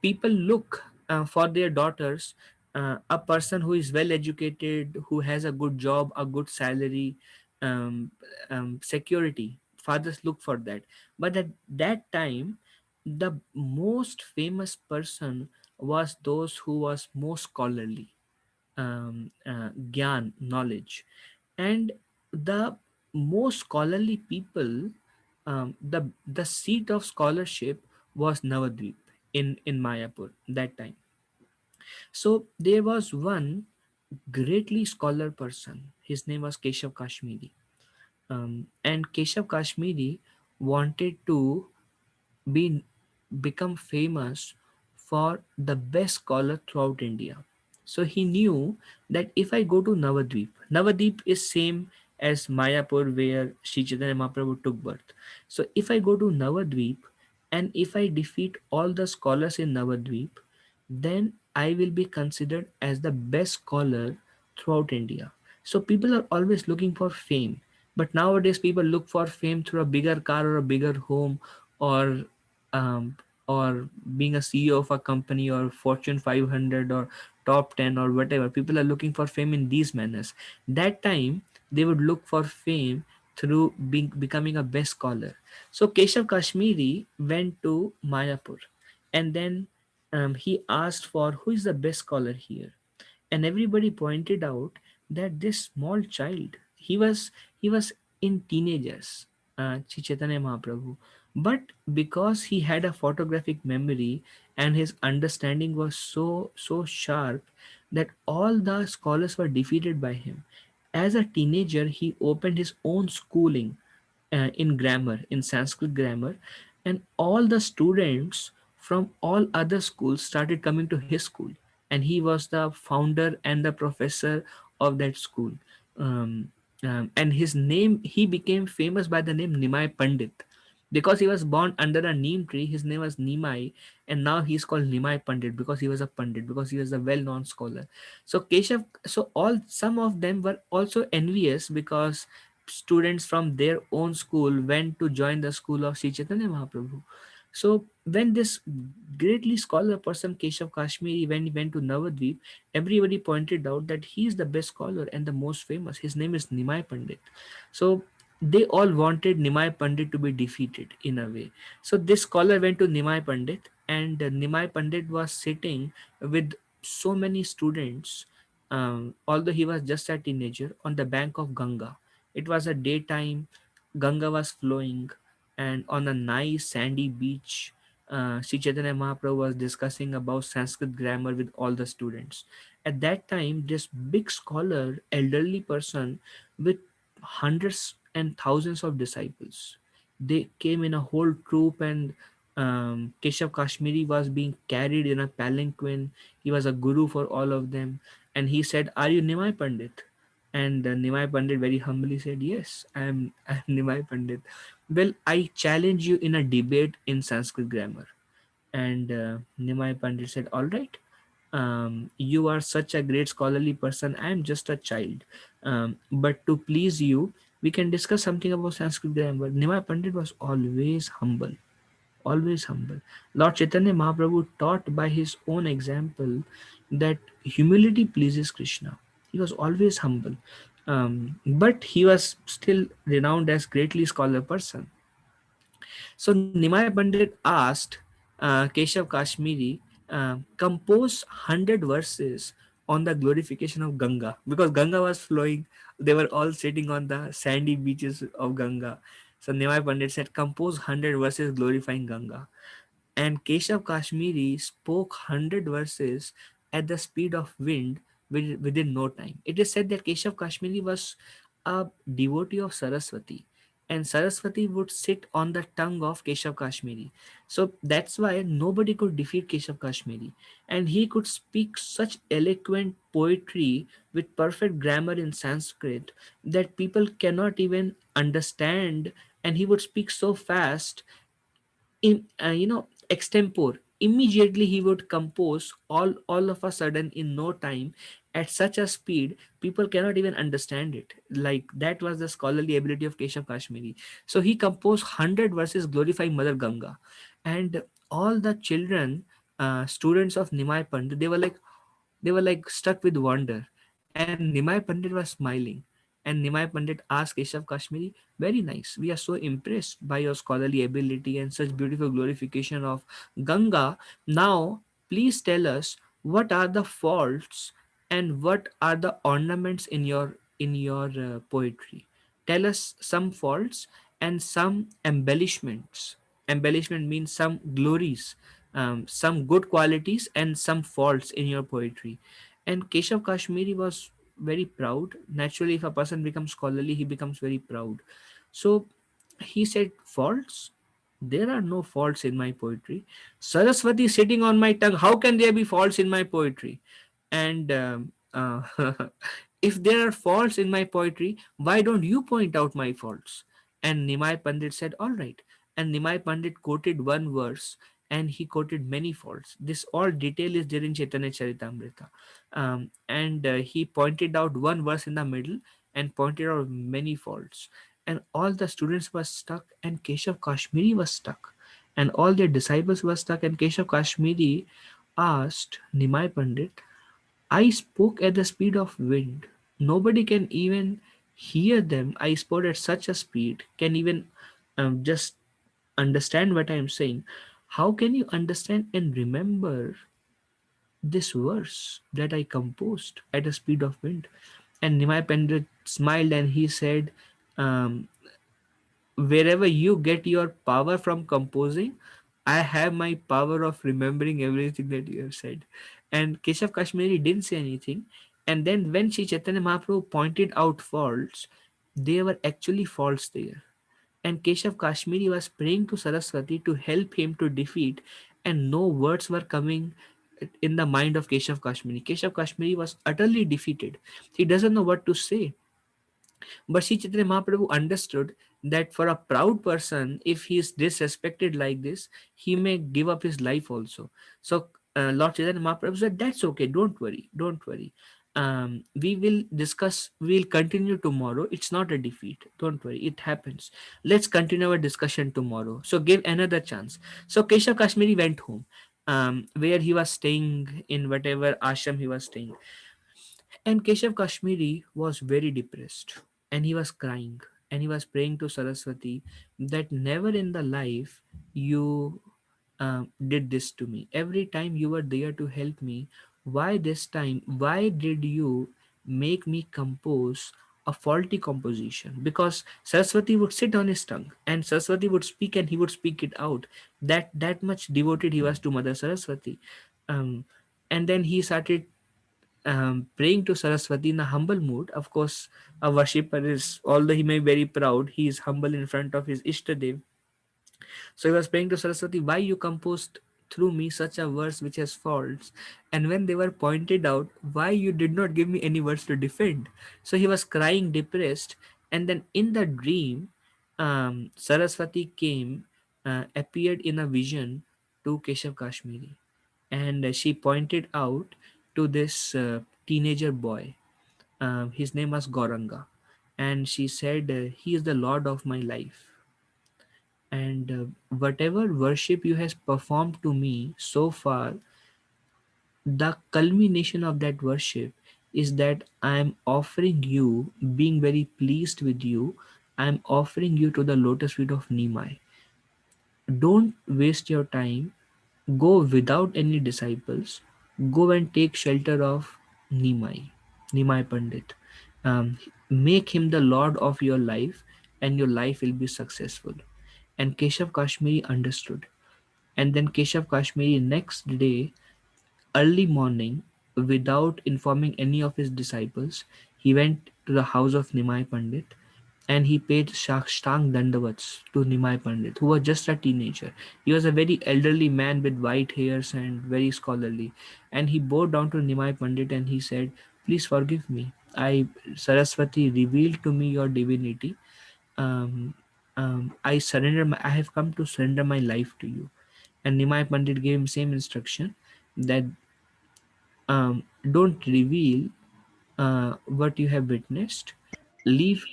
[SPEAKER 1] people look for their daughters, a person who is well educated, who has a good job, a good salary, um, security. Fathers look for that. But at that time, the most famous person was those who was most scholarly, gyan, knowledge. And the most scholarly people, the seat of scholarship was Navadvip in Mayapur that time. So there was one greatly scholar person. His name was Keshav Kashmiri. And Keshav Kashmiri wanted to be become famous for the best scholar throughout India. So he knew that if I go to Navadvip is same as Mayapur where Sri Chaitanya Mahaprabhu took birth. So if I go to Navadvip and if I defeat all the scholars in Navadvip, then I will be considered as the best scholar throughout India. So people are always looking for fame. But nowadays people look for fame through a bigger car or a bigger home, or um, or being a CEO of a company or Fortune 500 or top 10 or whatever. People are looking for fame in these manners. That time they would look for fame through becoming a best scholar. So Keshav Kashmiri went to Mayapur, and then he asked for who is the best scholar here, and everybody pointed out that this small child, he was in teenagers, Sri Chaitanya Mahaprabhu, but because he had a photographic memory and his understanding was so sharp, that all the scholars were defeated by him. As a teenager, he opened his own schooling in grammar, in Sanskrit grammar, and all the students from all other schools started coming to his school, and he was the founder and the professor of that school. Um, and his name, he became famous by the name Nimai Pandit, because he was born under a neem tree. His name was Nimai, and now he's called Nimai Pandit because he was a pandit, because he was a well-known scholar. So Keshav, so all some of them were also envious because students from their own school went to join the school of Sri Chaitanya Mahaprabhu. So when this greatly scholar person Keshav Kashmiri, when he went to Navadvip, everybody pointed out that he is the best scholar and the most famous. His name is Nimai Pandit. So they all wanted Nimai Pandit to be defeated in a way. So this scholar went to Nimai Pandit, and Nimai Pandit was sitting with so many students, although he was just a teenager, on the bank of Ganga. It was a daytime, Ganga was flowing, and on a nice sandy beach, Sri Chaitanya Mahaprabhu was discussing about Sanskrit grammar with all the students. At that time, this big scholar, elderly person with hundreds and thousands of disciples, they came in a whole troop, and Keshav Kashmiri was being carried in a palanquin. He was a guru for all of them, and he said, "Are you Nimai Pandit?" And Nimai Pandit very humbly said, "Yes, I'm Nimai Pandit." "Well, I challenge you in a debate in Sanskrit grammar." And Nimai Pandit said, "All right, you are such a great scholarly person. I am just a child. But to please you, we can discuss something about Sanskrit grammar." Nimai Pandit was always humble. always humble. Lord Chaitanya Mahaprabhu taught by his own example that humility pleases Krishna. He was always humble, but he was still renowned as greatly scholar person. So Nimai Pandit asked Keshav Kashmiri, compose 100 verses on the glorification of Ganga, because Ganga was flowing. They were all sitting on the sandy beaches of Ganga. So Nimai Pandit said, compose 100 verses glorifying Ganga. And Keshav Kashmiri spoke 100 verses at the speed of wind within no time. It is said that Keshav Kashmiri was a devotee of Saraswati, and Saraswati would sit on the tongue of Keshav Kashmiri. So that's why nobody could defeat Keshav Kashmiri. And he could speak such eloquent poetry with perfect grammar in Sanskrit that people cannot even understand. And he would speak so fast in extempore. Immediately he would compose all of a sudden in no time at such a speed people cannot even understand it. Like that was the scholarly ability of Keshav Kashmiri. So he composed 100 verses glorifying Mother Ganga, and all the children, students of Nimai Pandit, they were like stuck with wonder. And Nimai Pandit was smiling. And Nimai Pandit asked Keshav Kashmiri, very nice. We are so impressed by your scholarly ability and such beautiful glorification of Ganga. Now, please tell us what are the faults and what are the ornaments in your poetry. Tell us some faults and some embellishments. Embellishment means some glories, some good qualities and some faults in your poetry. And Keshav Kashmiri was very proud. Naturally, if a person becomes scholarly, he becomes very proud. So he said, faults? There are no faults in my poetry. Saraswati is sitting on my tongue. How can there be faults in my poetry? And if there are faults in my poetry, why don't you point out my faults? And Nimai Pandit said, all right. And Nimai Pandit quoted one verse and he quoted many faults. This all detail is there in Chaitanya Charitamrita. And he pointed out one verse in the middle and pointed out many faults. And all the students were stuck, and Keshav Kashmiri was stuck. And all their disciples were stuck, and Keshav Kashmiri asked Nimai Pandit, I spoke at the speed of wind. Nobody can even hear them. I spoke at such a speed, can even just understand what I am saying. How can you understand and remember this verse that I composed at the speed of wind? And Nimai Pandit smiled and he said, um, wherever you get your power from composing, I have my power of remembering everything that you have said. And Keshav Kashmiri didn't say anything. And then when Sri Chaitanya Mahaprabhu pointed out faults, there were actually faults there. And Keshav Kashmiri was praying to Saraswati to help him to defeat, and no words were coming in the mind of Keshav Kashmiri. Keshav Kashmiri was utterly defeated. He doesn't know what to say. But Sri Chaitanya Mahaprabhu understood that for a proud person, if he is disrespected like this, he may give up his life also. So Lord Chaitanya Mahaprabhu said, that's okay, don't worry, don't worry. We will discuss, we'll continue tomorrow. It's not a defeat. Don't worry, it happens. Let's continue our discussion tomorrow. So give another chance. So Keshav Kashmiri went home, where he was staying in whatever ashram he was staying. And Keshav Kashmiri was very depressed and he was crying and he was praying to Saraswati that never in the life you did this to me. Every time you were there to help me, why this time? Why did you make me compose a faulty composition? Because Saraswati would sit on his tongue and Saraswati would speak and he would speak it out. That much devoted he was to Mother Saraswati. Um, and then he started praying to Saraswati in a humble mood. Of course, a worshipper is, although he may be very proud, he is humble in front of his Ishtadev. So he was praying to Saraswati, why you composed through me such a verse which has faults? And when they were pointed out, why you did not give me any words to defend? So he was crying, depressed. And then in the dream, Saraswati came, appeared in a vision to Keshav Kashmiri. And she pointed out to this teenager boy. His name was Gauranga. And she said, he is the Lord of my life. and whatever worship you has performed to me so far, the culmination of that worship is that I am offering you, being very pleased with you, I am offering you to the lotus feet of Nimai. Don't waste your time. Go without any disciples. Go and take shelter of Nimai, Nimai Pandit. Make him the Lord of your life, and your life will be successful. And Keshav Kashmiri understood. And then Keshav Kashmiri next day, early morning, without informing any of his disciples, he went to the house of Nimai Pandit and he paid Shashtang Dandavats to Nimai Pandit, who was just a teenager. He was a very elderly man with white hairs and very scholarly. And he bowed down to Nimai Pandit and he said, "Please forgive me. Saraswati revealed to me your divinity. Um, I have come to surrender my life to you." And Nimai Pandit gave him same instruction that don't reveal what you have witnessed. Leave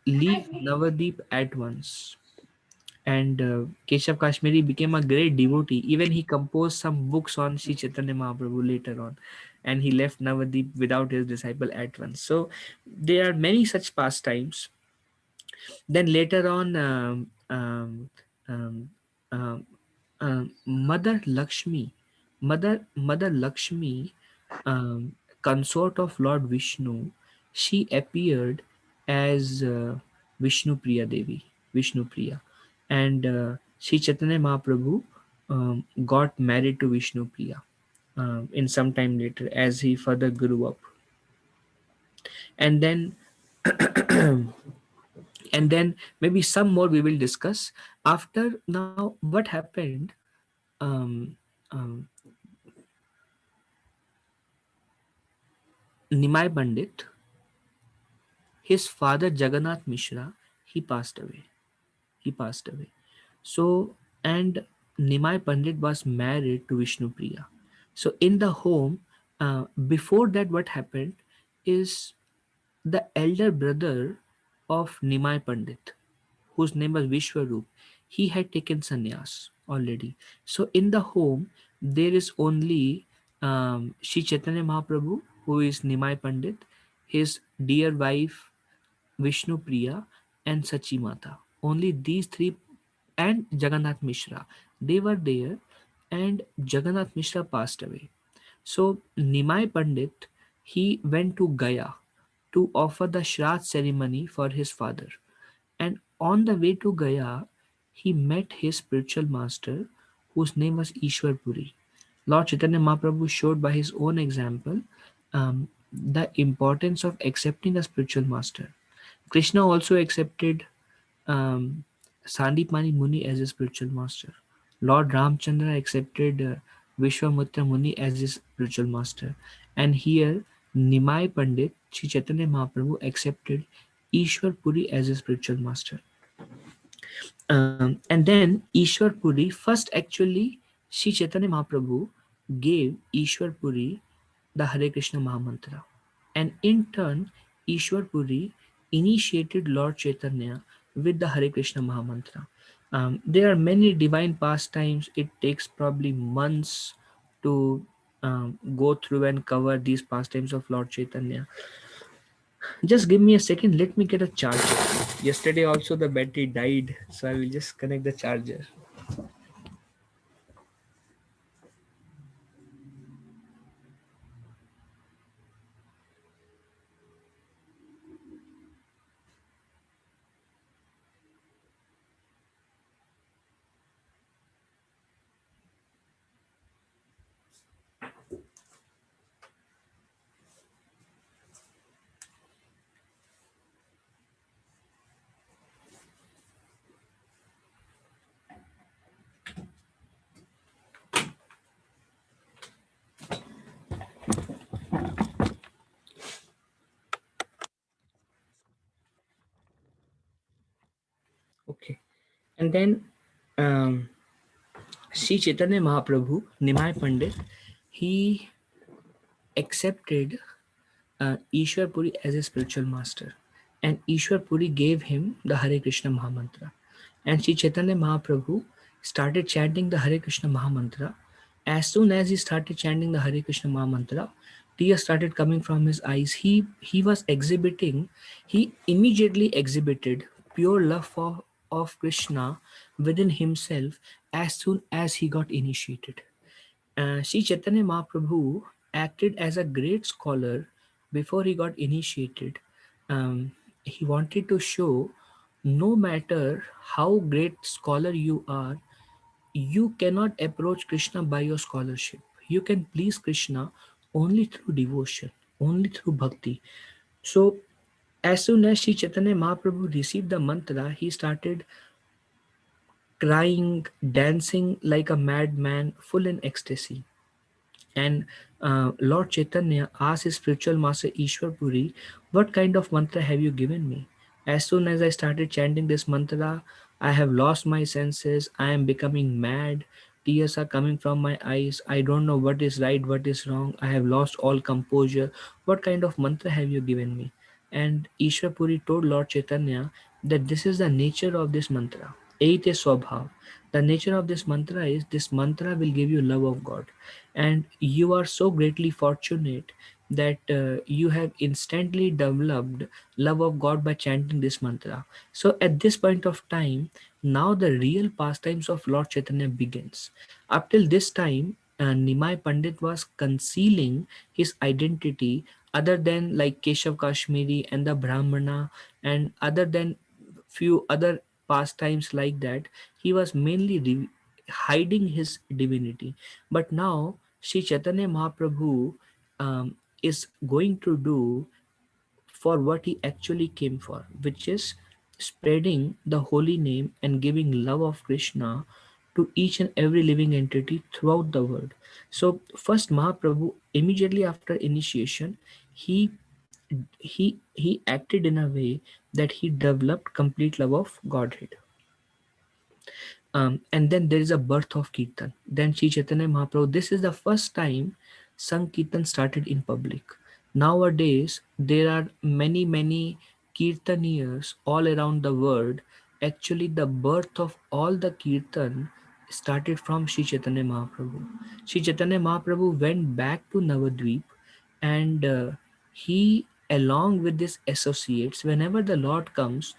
[SPEAKER 1] leave Navadip at once. And Keshav Kashmiri became a great devotee. Even he composed some books on Sri Chaitanya Mahaprabhu later on, and he left Navadip without his disciple at once. So there are many such pastimes. Then later on, um, um, Mother Lakshmi, Mother Lakshmi, consort of Lord Vishnu, she appeared as Vishnu Priya Devi, Vishnu Priya, and Sri Chaitanya Mahaprabhu got married to Vishnu Priya in some time later as he further grew up, and then and then maybe some more we will discuss after. Now what happened, um, um, Nimai Pandit, his father Jagannath Mishra, he passed away. He passed away. So, and Nimai Pandit was married to Vishnu Priya. So in the home, before that what happened is the elder brother of Nimai Pandit, whose name was Vishwarup, he had taken sannyas already. So in the home, there is only Sri Chaitanya Mahaprabhu, who is Nimai Pandit, his dear wife Vishnu Priya, and Sachi Mata. Only these three, and Jagannath Mishra. They were there, and Jagannath Mishra passed away. So Nimai Pandit, he went to Gaya to offer the Shraddh ceremony for his father. And on the way to Gaya, he met his spiritual master, whose name was Ishwar Puri. Lord Chaitanya Mahaprabhu showed by his own example the importance of accepting a spiritual master. Krishna also accepted um, Sandipani Muni as his spiritual master. Lord Ramchandra accepted Vishwamutra Muni as his spiritual master. And here, Nimai Pandit, Sri Chaitanya Mahaprabhu accepted Ishwar Puri as his spiritual master. And then Ishwar Puri, first actually, Sri Chaitanya Mahaprabhu gave Ishwar Puri the Hare Krishna Mahamantra. And in turn, Ishwar Puri initiated Lord Chaitanya with the Hare Krishna Mahamantra. There are many divine pastimes. It takes probably months to go through and cover these pastimes of Lord Chaitanya. Just give me a second. Let me get a charger. Yesterday also the battery died, so I will just connect the charger. Okay. And then Sri Chaitanya Mahaprabhu, Nimai Pandit, he accepted Ishwar Puri as a spiritual master. And Ishwar Puri gave him the Hare Krishna Mahamantra. And Sri Chaitanya Mahaprabhu started chanting the Hare Krishna Mahamantra. As soon as he started chanting the Hare Krishna Mahamantra, tears started coming from his eyes. He was exhibiting, he immediately exhibited pure love of Krishna within himself as soon as he got initiated. Sri Chaitanya Mahaprabhu acted as a great scholar before he got initiated. He wanted to show no matter how great scholar you are, you cannot approach Krishna by your scholarship. You can please Krishna only through devotion, only through bhakti. So, as soon as Sri Chaitanya Mahaprabhu received the mantra, he started crying, dancing like a madman, full in ecstasy. And Lord Chaitanya asked his spiritual master Ishwar Puri, "What kind of mantra have you given me?" As soon as I started chanting this mantra, I have lost my senses. I am becoming mad. Tears are coming from my eyes. I don't know what is right, what is wrong. I have lost all composure. What kind of mantra have you given me? And Ishwar Puri told Lord Chaitanya that this is the nature of this mantra. Ete Swabhav. The nature of this mantra is this mantra will give you love of God, and you are so greatly fortunate that you have instantly developed love of God by chanting this mantra. So at this point of time, now the real pastimes of Lord Chaitanya begins. Up till this time, Nimai Pandit was concealing his identity, other than like Keshav Kashmiri and the Brahmana, and other than few other pastimes like that. He was mainly hiding his divinity. But now Sri Chaitanya Mahaprabhu is going to do for what he actually came for, which is spreading the holy name and giving love of Krishna to each and every living entity throughout the world. So first Mahaprabhu, immediately after initiation, he he acted in a way that he developed complete love of Godhead. And then there is a birth of Kirtan. Then Sri Chaitanya Mahaprabhu, this is the first time Sankirtan started in public. Nowadays, there are many Kirtaniers all around the world. Actually, the birth of all the Kirtan started from Sri Chaitanya Mahaprabhu. Sri Chaitanya Mahaprabhu went back to Navadvip, and he, along with his associates, whenever the Lord comes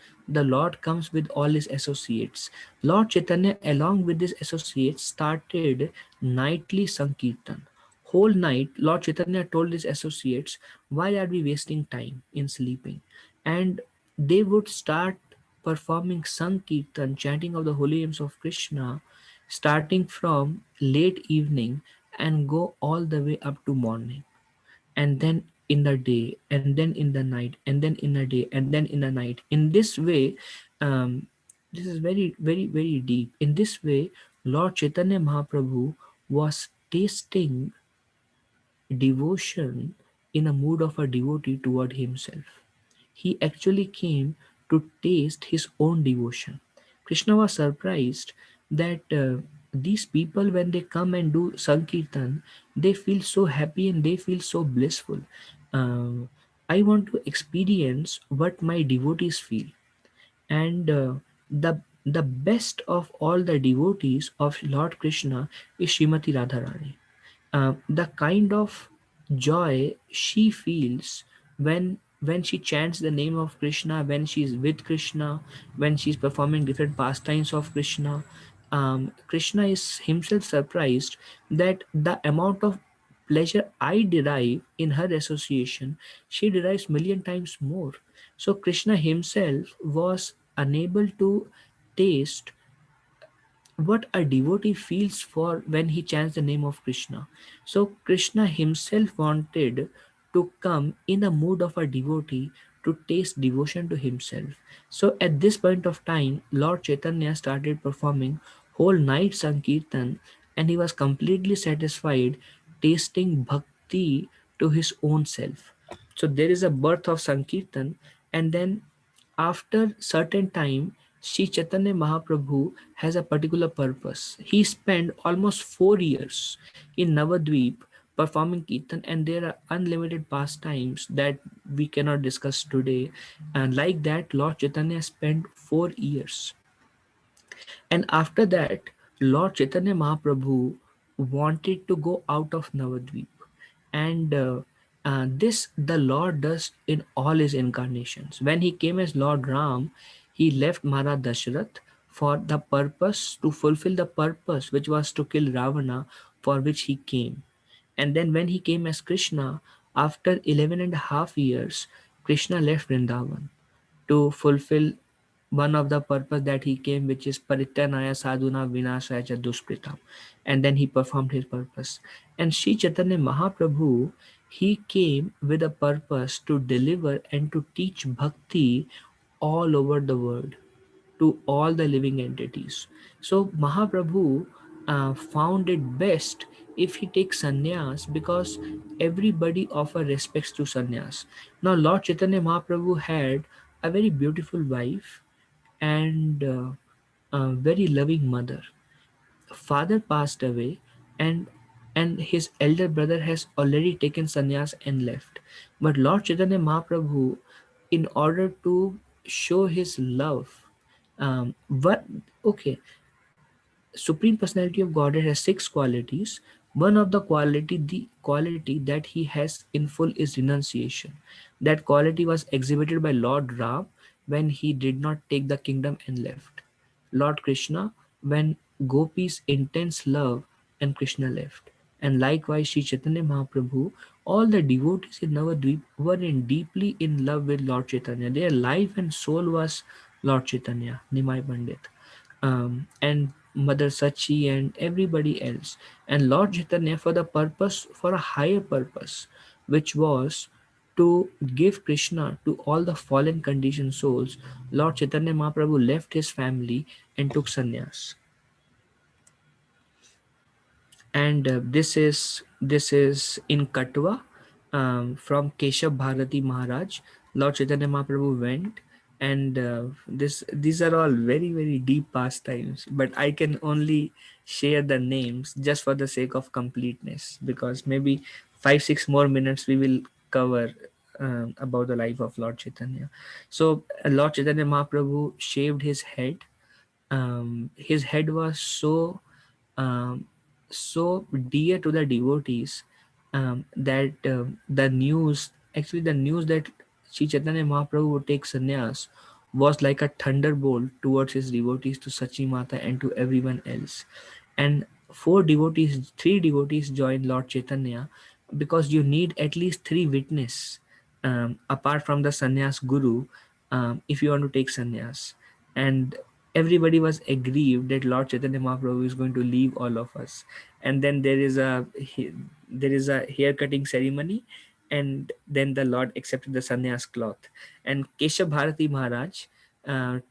[SPEAKER 1] with all his associates. Lord Chaitanya, along with his associates, started nightly Sankirtan. Whole night, Lord Chaitanya told his associates, "Why are we wasting time in sleeping?" And they would start performing Sankirtan, chanting of the holy names of Krishna, starting from late evening and go all the way up to morning, and then in the day, and then in the night, and then in the day, and then in the night. In this way, um, this is very deep. In this way, Lord Chaitanya Mahaprabhu was tasting devotion in a mood of a devotee toward himself. He actually came to taste his own devotion. Krishna was surprised that these people, when they come and do Sankirtan, they feel so happy and they feel so blissful. Uh, I want to experience what my devotees feel. And the best of all the devotees of Lord Krishna is Srimati Radharani. The kind of joy she feels when she chants the name of Krishna, when she's with Krishna, when she's performing different pastimes of Krishna. Krishna is himself surprised that the amount of pleasure I derive in her association, she derives million times more. So Krishna himself was unable to taste what a devotee feels for when he chants the name of Krishna. So Krishna himself wanted to come in a mood of a devotee to taste devotion to himself. So at this point of time, Lord Chaitanya started performing whole night Sankirtan, and he was completely satisfied tasting bhakti to his own self. So there is a birth of Sankirtan, and then after certain time, Sri Chaitanya Mahaprabhu has a particular purpose. He spent almost 4 years in Navadvip performing Kirtan, and there are unlimited pastimes that we cannot discuss today. And like that, Lord Chaitanya spent 4 years. And after that, Lord Chaitanya Mahaprabhu wanted to go out of Navadvip. And this the Lord does in all his incarnations. When he came as Lord Ram, he left Maharaj Dashrath for the purpose to fulfill the purpose which was to kill Ravana, for which he came. And then when he came as Krishna, after 11 and a half years, Krishna left Vrindavan to fulfill one of the purpose that he came, which is Parityanaya Sadhuna Vinashaya cha Duskritam. And then he performed his purpose. And Sri Chaitanya Mahaprabhu, he came with a purpose to deliver and to teach bhakti all over the world to all the living entities. So Mahaprabhu found it best if he takes sannyas, because everybody offer respects to sannyas. Now Lord Chaitanya Mahaprabhu had a very beautiful wife and a very loving mother. Father passed away, and his elder brother has already taken sannyas and left. But Lord Chaitanya Mahaprabhu, in order to show his love, what okay, Supreme Personality of Godhead has six qualities. One of the quality that he has in full is renunciation. That quality was exhibited by Lord Ram when he did not take the kingdom and left. Lord Krishna when gopis intense love and Krishna left. And likewise Sri Chaitanya Mahaprabhu, all the devotees in Navadvip were deeply in love with Lord Chaitanya. Their life and soul was Lord Chaitanya, Nimai Pandit, and Mother Sachi and everybody else. And Lord Chaitanya, for the purpose, for a higher purpose, which was to give Krishna to all the fallen conditioned souls, Lord Chaitanya Mahaprabhu left his family and took sannyas. And this is in Katwa, from Keshav Bharati Maharaj. Lord Chaitanya Mahaprabhu went, and this these are all very very deep pastimes, but I can only share the names just for the sake of completeness, because maybe 5-6 more minutes we will cover about the life of Lord Chaitanya. So Lord Chaitanya Mahaprabhu shaved his head. His head was um, so dear to the devotees, that the news that Sri Chaitanya Mahaprabhu would take sannyas was like a thunderbolt towards his devotees, to Sachi Mata and to everyone else. And three devotees joined Lord Chaitanya, because you need at least three witness, apart from the sannyas guru, if you want to take sannyas. And everybody was aggrieved that Lord Chaitanya Mahaprabhu is going to leave all of us. And then there is a hair cutting ceremony, and then the Lord accepted the sannyas cloth. And Keshav Bharati Maharaj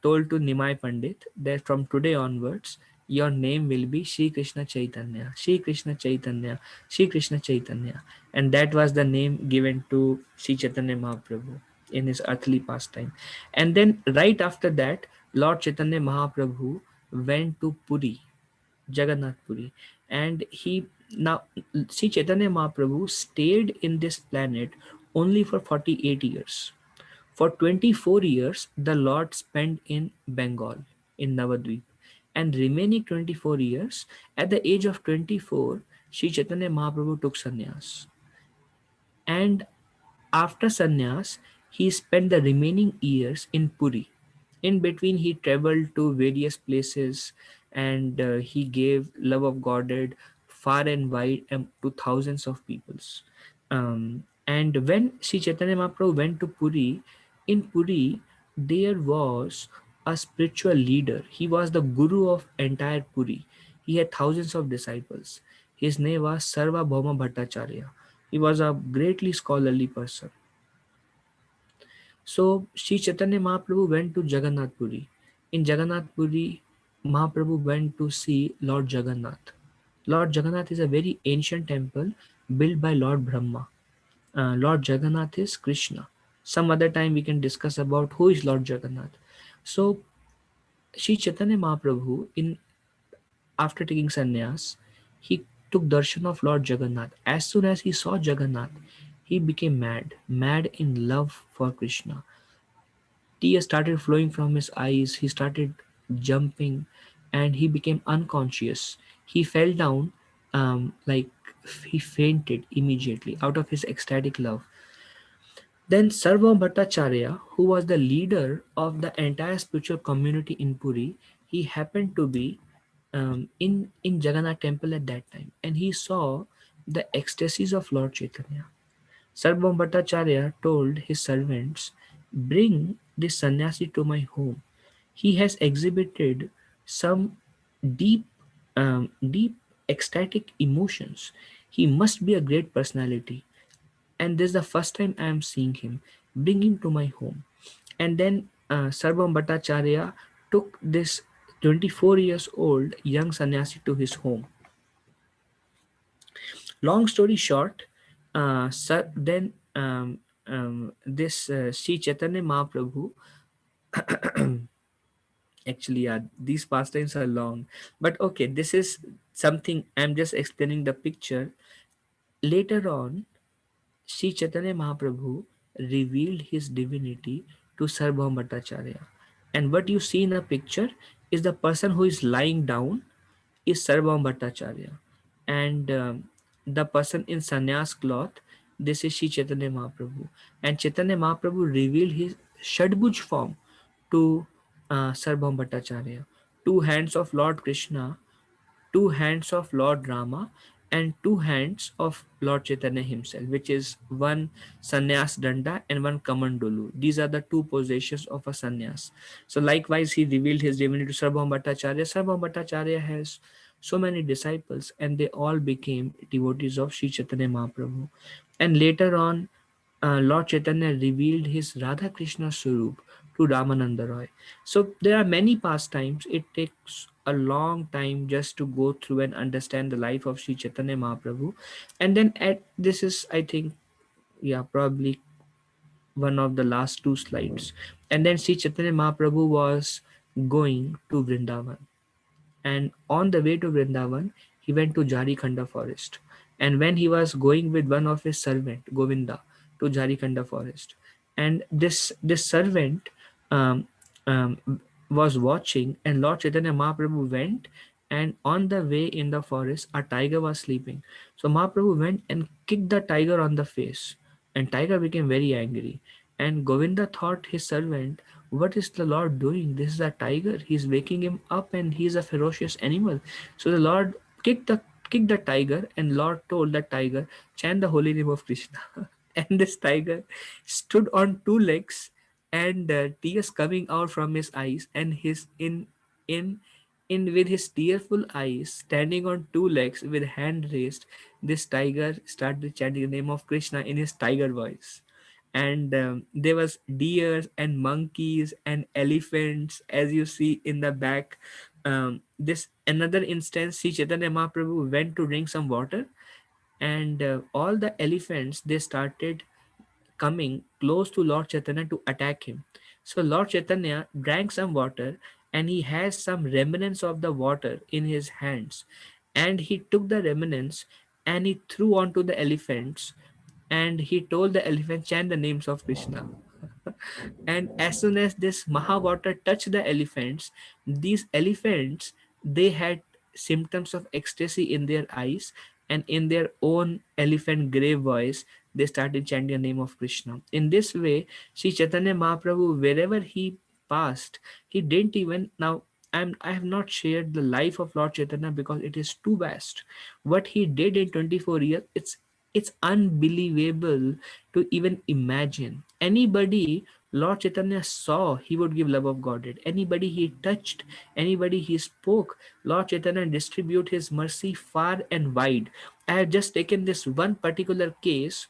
[SPEAKER 1] told to Nimai Pandit that from today onwards your name will be Shri Krishna Chaitanya, Shri Krishna Chaitanya, Shri Krishna Chaitanya. And that was the name given to Sri Chaitanya Mahaprabhu in his earthly pastime. And then right after that, Lord Chaitanya Mahaprabhu went to Puri, Jagannath Puri, and he now Sri Chaitanya Mahaprabhu stayed in this planet only for 48 years. For 24 years, the Lord spent in Bengal, in Navadvip, and remaining 24 years, at the age of 24, Sri Chaitanya Mahaprabhu took sannyas. And after sannyas, he spent the remaining years in Puri. In between, he traveled to various places, and he gave love of Godhead far and wide, to thousands of peoples. And when Sri Chaitanya Mahaprabhu went to Puri, in Puri, there was a spiritual leader. He was the guru of entire Puri. He had thousands of disciples. His name was Sarva Bhauma Bhattacharya. He was a greatly scholarly person. So Sri Chaitanya Mahaprabhu went to Jagannath Puri. In Jagannath Puri, Mahaprabhu went to see Lord Jagannath. Lord Jagannath is a very ancient temple built by Lord Brahma. Lord Jagannath is Krishna. Some other time we can discuss about who is Lord Jagannath. So Sri Chaitanya Mahaprabhu, in after taking sannyas, he took darshan of Lord Jagannath. As soon as he saw Jagannath, he became mad in love for Krishna. Tears started flowing from his eyes. He started jumping, and he became unconscious. He fell down, like he fainted immediately out of his ecstatic love. Then Sarva Bhattacharya, who was the leader of the entire spiritual community in Puri, he happened to be in Jagannath temple at that time, and he saw the ecstasies of Lord Chaitanya. Sarva Bhattacharya told his servants, "Bring this sannyasi to my home. He has exhibited some deep, deep ecstatic emotions. He must be a great personality, and this is the first time I am seeing him. Bring him to my home." And then Sarvam Bhattacharya took this 24 years old young sannyasi to his home. Long story short, then this Sri Chaitanya Mahaprabhu, actually, yeah, these pastimes are long, but okay, this is something I'm just explaining the picture. Later on, Sri Chaitanya Mahaprabhu revealed his divinity to Sarvabhauma Bhattacharya. And what you see in the picture is the person who is lying down is Sarvabhauma Bhattacharya. And the person in sannyas cloth, this is Sri Chaitanya Mahaprabhu. And Chaitanya Mahaprabhu revealed his Shadbhuj form to Sarvabhauma Bhattacharya. Two hands of Lord Krishna, two hands of Lord Rama, and two hands of Lord Chaitanya himself, which is one sannyas danda and one kamandolu. These are the two positions of a sannyas. So likewise, he revealed his divinity to Sarvabhauma Bhattacharya. Sarvabhauma Bhattacharya has so many disciples, and they all became devotees of Sri Chaitanya Mahaprabhu. And later on, Lord Chaitanya revealed his Radha Krishna Swarup to Ramananda Roy. So there are many pastimes. It takes a long time just to go through and understand the life of Sri Chaitanya Mahaprabhu. And then at this is, I think, yeah, probably one of the last two slides. And then Sri Chaitanya Mahaprabhu was going to Vrindavan, and on the way to Vrindavan, he went to Jharikhanda forest. And when he was going with one of his servant, Govinda, to Jharikhanda forest, and this servant um, um, was watching, and Lord Chaitanya Mahaprabhu went, and on the way in the forest, a tiger was sleeping. So Mahaprabhu went and kicked the tiger on the face, and tiger became very angry. And Govinda thought his servant, what is the Lord doing? This is a tiger. He's waking him up, and he's a ferocious animal. So the Lord kicked the tiger, and Lord told the tiger, chant the holy name of Krishna. And this tiger stood on two legs, and tears coming out from his eyes, and his in with his tearful eyes, standing on two legs with hand raised, this tiger started chanting the name of Krishna in his tiger voice. And there was deers and monkeys and elephants, as you see in the back. This another instance, Sri Chaitanya Mahaprabhu went to drink some water, and all the elephants, they started coming close to Lord Chaitanya to attack him. So Lord Chaitanya drank some water, and he has some remnants of the water in his hands, and he took the remnants and he threw onto the elephants, and he told the elephant, chant the names of Krishna. And as soon as this Mahawater touched the elephants, these elephants, they had symptoms of ecstasy in their eyes, and in their own elephant grave voice, they started chanting the name of Krishna. In this way, Sri Chaitanya Mahaprabhu, wherever he passed, he didn't even now. I have not shared the life of Lord Chaitanya because it is too vast. What he did in 24 years, it's unbelievable to even imagine. Anybody Lord Chaitanya saw, he would give love of Godhead. Anybody he touched, anybody he spoke, Lord Chaitanya distribute his mercy far and wide. I have just taken this one particular case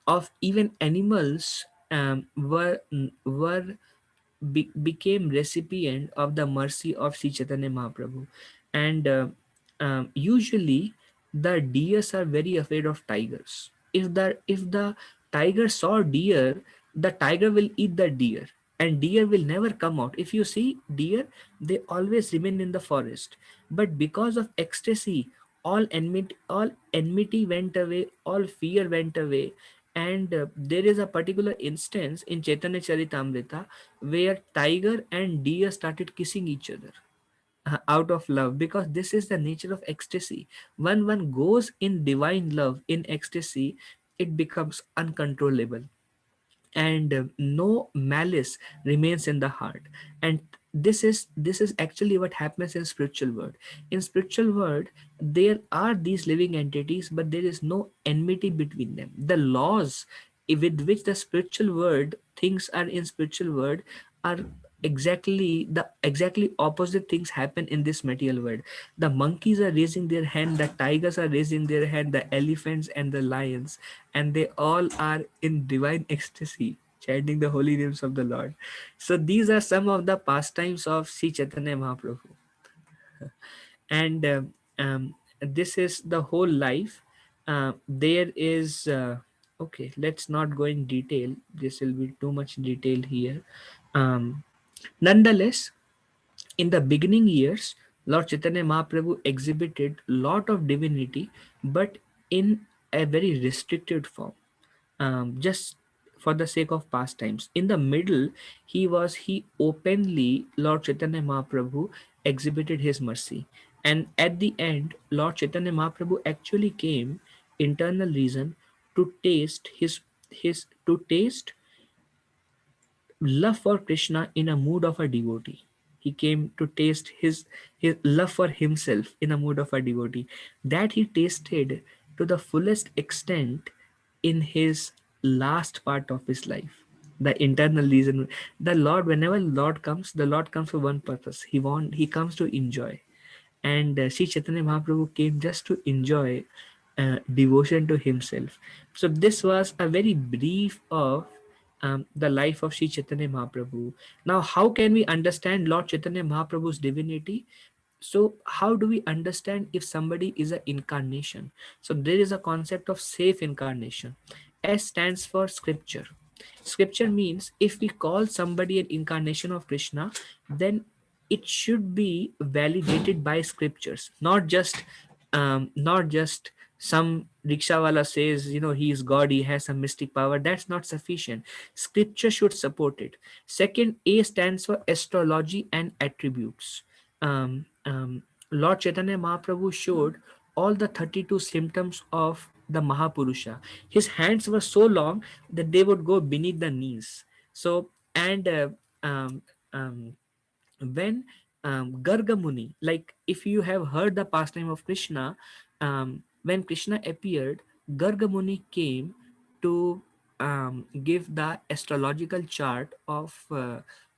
[SPEAKER 1] of even animals became recipient of the mercy of Sri Chaitanya Mahaprabhu. And usually the deers are very afraid of tigers. If the tiger saw deer, the tiger will eat the deer, and deer will never come out. If you see deer, they always remain in the forest. But because of ecstasy, all enmity went away, all fear went away. And there is a particular instance in Chaitanya Charitamrita where tiger and deer started kissing each other. out of love, because this is the nature of ecstasy. When one goes in divine love, in ecstasy, it becomes uncontrollable, and no malice remains in the heart. And this is actually what happens in spiritual world. In spiritual world, there are these living entities, but there is no enmity between them. The laws with which the spiritual world things are in spiritual world are exactly opposite things happen in this material world. The monkeys are raising their hand, the tigers are raising their hand, the elephants and the lions, and they all are in divine ecstasy, chanting the holy names of the Lord. So these are some of the pastimes of Sri Chaitanya Mahaprabhu. And this is the whole life. There is okay, let's not go in detail, this will be too much detail here. Nonetheless, in the beginning years, Lord Chaitanya Mahaprabhu exhibited lot of divinity, but in a very restricted form, just for the sake of pastimes. In the middle, he openly, Lord Chaitanya Mahaprabhu exhibited his mercy, and at the end, Lord Chaitanya Mahaprabhu actually came, internal reason, to taste his to taste love for Krishna in a mood of a devotee. He came to taste his love for himself in a mood of a devotee, that he tasted to the fullest extent in his last part of his life. The internal reason, the Lord, whenever the Lord comes for one purpose. He comes to enjoy, and Sri Chaitanya Mahaprabhu came just to enjoy devotion to himself. So this was a very brief of the life of Sri Chaitanya Mahaprabhu. Now, how can we understand Lord Chaitanya Mahaprabhu's divinity? So how do we understand if somebody is an incarnation? So there is a concept of safe incarnation. S stands for scripture. Scripture means if we call somebody an incarnation of Krishna, then it should be validated by scriptures, not just some rickshawala says, he is God, he has some mystic power. That's not sufficient. Scripture should support it. Second, A stands for astrology and attributes. Lord Chaitanya Mahaprabhu showed all the 32 symptoms of the Mahapurusha. His hands were so long that they would go beneath the knees. So, and um, um, when Garga Muni, like if you have heard the pastime of Krishna, when Krishna appeared, Garga Muni came to give the astrological chart of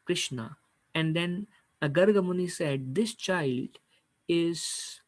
[SPEAKER 1] Krishna. And then Garga Muni said, this child is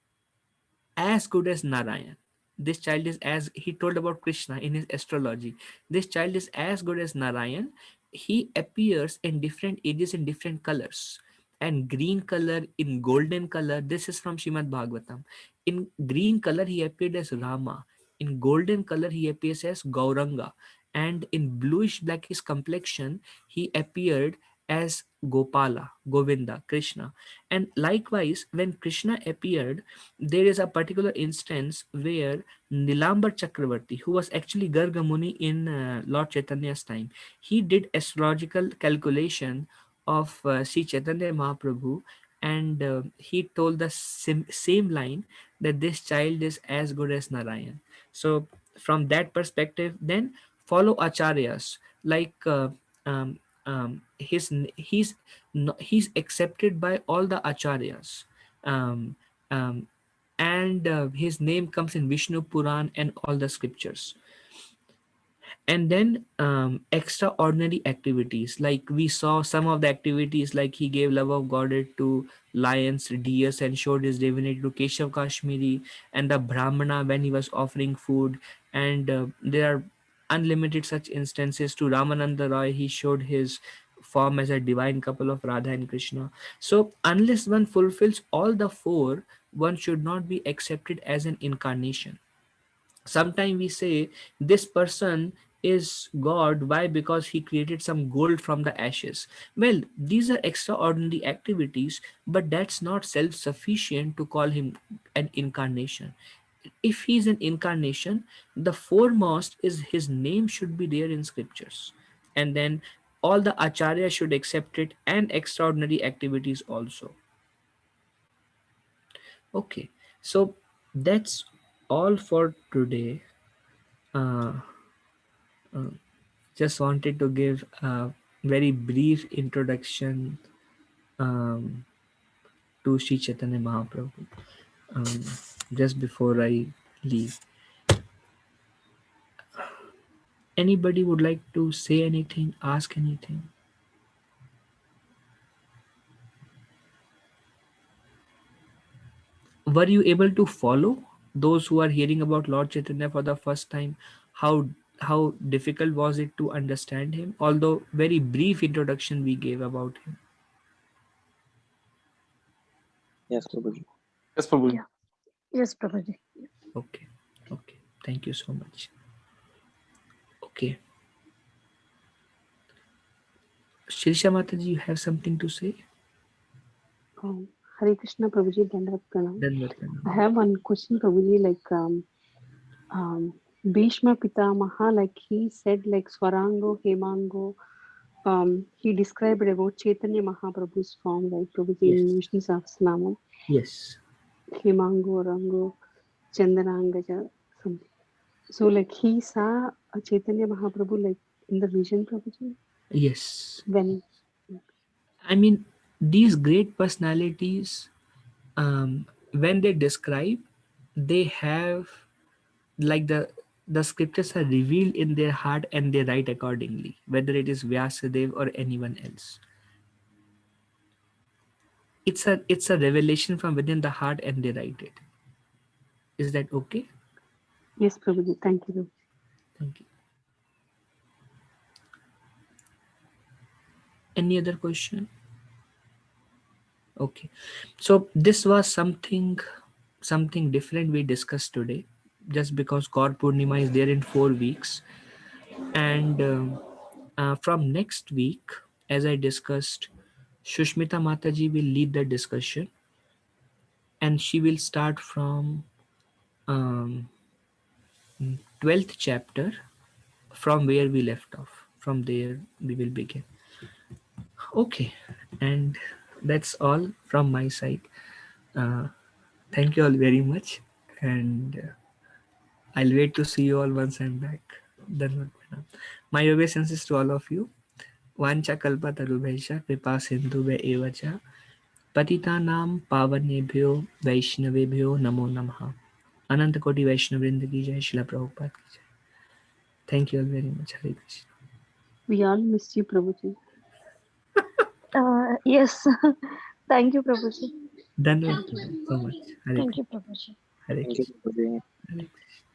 [SPEAKER 1] as good as Narayan. This child is, as he told about Krishna in his astrology, this child is as good as Narayan. He appears in different ages in different colors. And green color, in golden color, this is from Shrimad Bhagavatam. In green color, he appeared as Rama. In golden color, he appears as Gauranga. And in bluish blackish complexion, he appeared as Gopala, Govinda, Krishna. And likewise, when Krishna appeared, there is a particular instance where Nilambar Chakravarti, who was actually Garga Muni in Lord Chaitanya's time, he did astrological calculation of Sri Chaitanya Mahaprabhu, and he told the same line, that this child is as good as Narayan. So from that perspective, then follow acharyas like he's accepted by all the acharyas. um, um, and his name comes in Vishnu Puran and all the scriptures. And then extraordinary activities, like we saw some of the activities, like he gave love of godhead to lions, deers, and showed his divinity to Keshav Kashmiri and the Brahmana when he was offering food. And there are unlimited such instances. To Ramananda Roy, he showed his form as a divine couple of Radha and Krishna. So unless one fulfills all the four, one should not be accepted as an incarnation. Sometimes we say this person is God. Why? Because he created some gold from the ashes. Well, these are extraordinary activities, but that's not self sufficient to call him an incarnation. If he is an incarnation, the foremost is his name should be there in scriptures, and then all the acharya should accept it, and extraordinary activities also. Okay, so that's all for today. Uh, just wanted to give a very brief introduction um, to Sri Chaitanya Mahaprabhu. Um, just before I leave, anybody would like to say anything, ask anything? Were you able to follow those who are hearing about Lord Chaitanya for the first time? How difficult was it to understand him? Although very brief introduction we gave about him.
[SPEAKER 2] Yes, Prabhuji.
[SPEAKER 3] Yes, Prabhuji.
[SPEAKER 4] Yeah. Yes, Prabhuji.
[SPEAKER 1] Okay, okay. Thank you so much. Okay, Shirsha Mataji, you have something to say?
[SPEAKER 4] Hare Krishna, Prabhuji, Dandavat Pranam.
[SPEAKER 1] Dandavat
[SPEAKER 4] I
[SPEAKER 1] Pranam.
[SPEAKER 4] have one question, Prabhuji. Bhishma Pitamaha, like he said, like Swarango, Hemango. He described about Chaitanya Mahaprabhu's form, like Prabhuji
[SPEAKER 1] Yes,
[SPEAKER 4] in Vishnu Sahasranamam,
[SPEAKER 1] yes,
[SPEAKER 4] Hemango, Rango, Chandanangaja, something. So, like he saw a Chaitanya Mahaprabhu, like in the vision, Prabhuji,
[SPEAKER 1] yes.
[SPEAKER 4] when.
[SPEAKER 1] I mean, these great personalities, when they describe, they have like the scriptures are revealed in their heart and they write accordingly, whether it is Vyasadev or anyone else. It's a revelation from within the heart and they write it. Is that okay?
[SPEAKER 4] Yes, Prabhuji, thank you.
[SPEAKER 1] Thank you. Any other question? Okay, so this was something different we discussed today, just because God Purnima is there in 4 weeks. And from next week, as I discussed, Shushmita Mataji will lead the discussion, and she will start from um, 12th chapter, from where we left off. From there we will begin. Okay, and that's all from my side. uh, Thank you all very much, and I'll wait to see you all once I'm back. Dhanwad Pranam. My obeisances to all of you. Vancha kalpa tarubhesha kripa sindhubhe eva cha पतितानां पावनेभ्यो वैष्णवेभ्यो नमो नमः. अनंत कोटि वैष्णव वृंद की जय. शिला प्रभुपाद की जय. Thank you all very much. Hare Krishna.
[SPEAKER 4] We all miss you, Prabhuji.
[SPEAKER 5] Yes. Thank you, Prabhuji.
[SPEAKER 1] धन्यवाद
[SPEAKER 5] Thank you.
[SPEAKER 1] so much. Hare
[SPEAKER 5] Thank
[SPEAKER 1] Krishna.
[SPEAKER 5] you, Prabhuji.
[SPEAKER 1] Hare
[SPEAKER 2] Thank you,
[SPEAKER 1] Krishna.
[SPEAKER 2] Prabhuji.
[SPEAKER 1] Hare Krishna.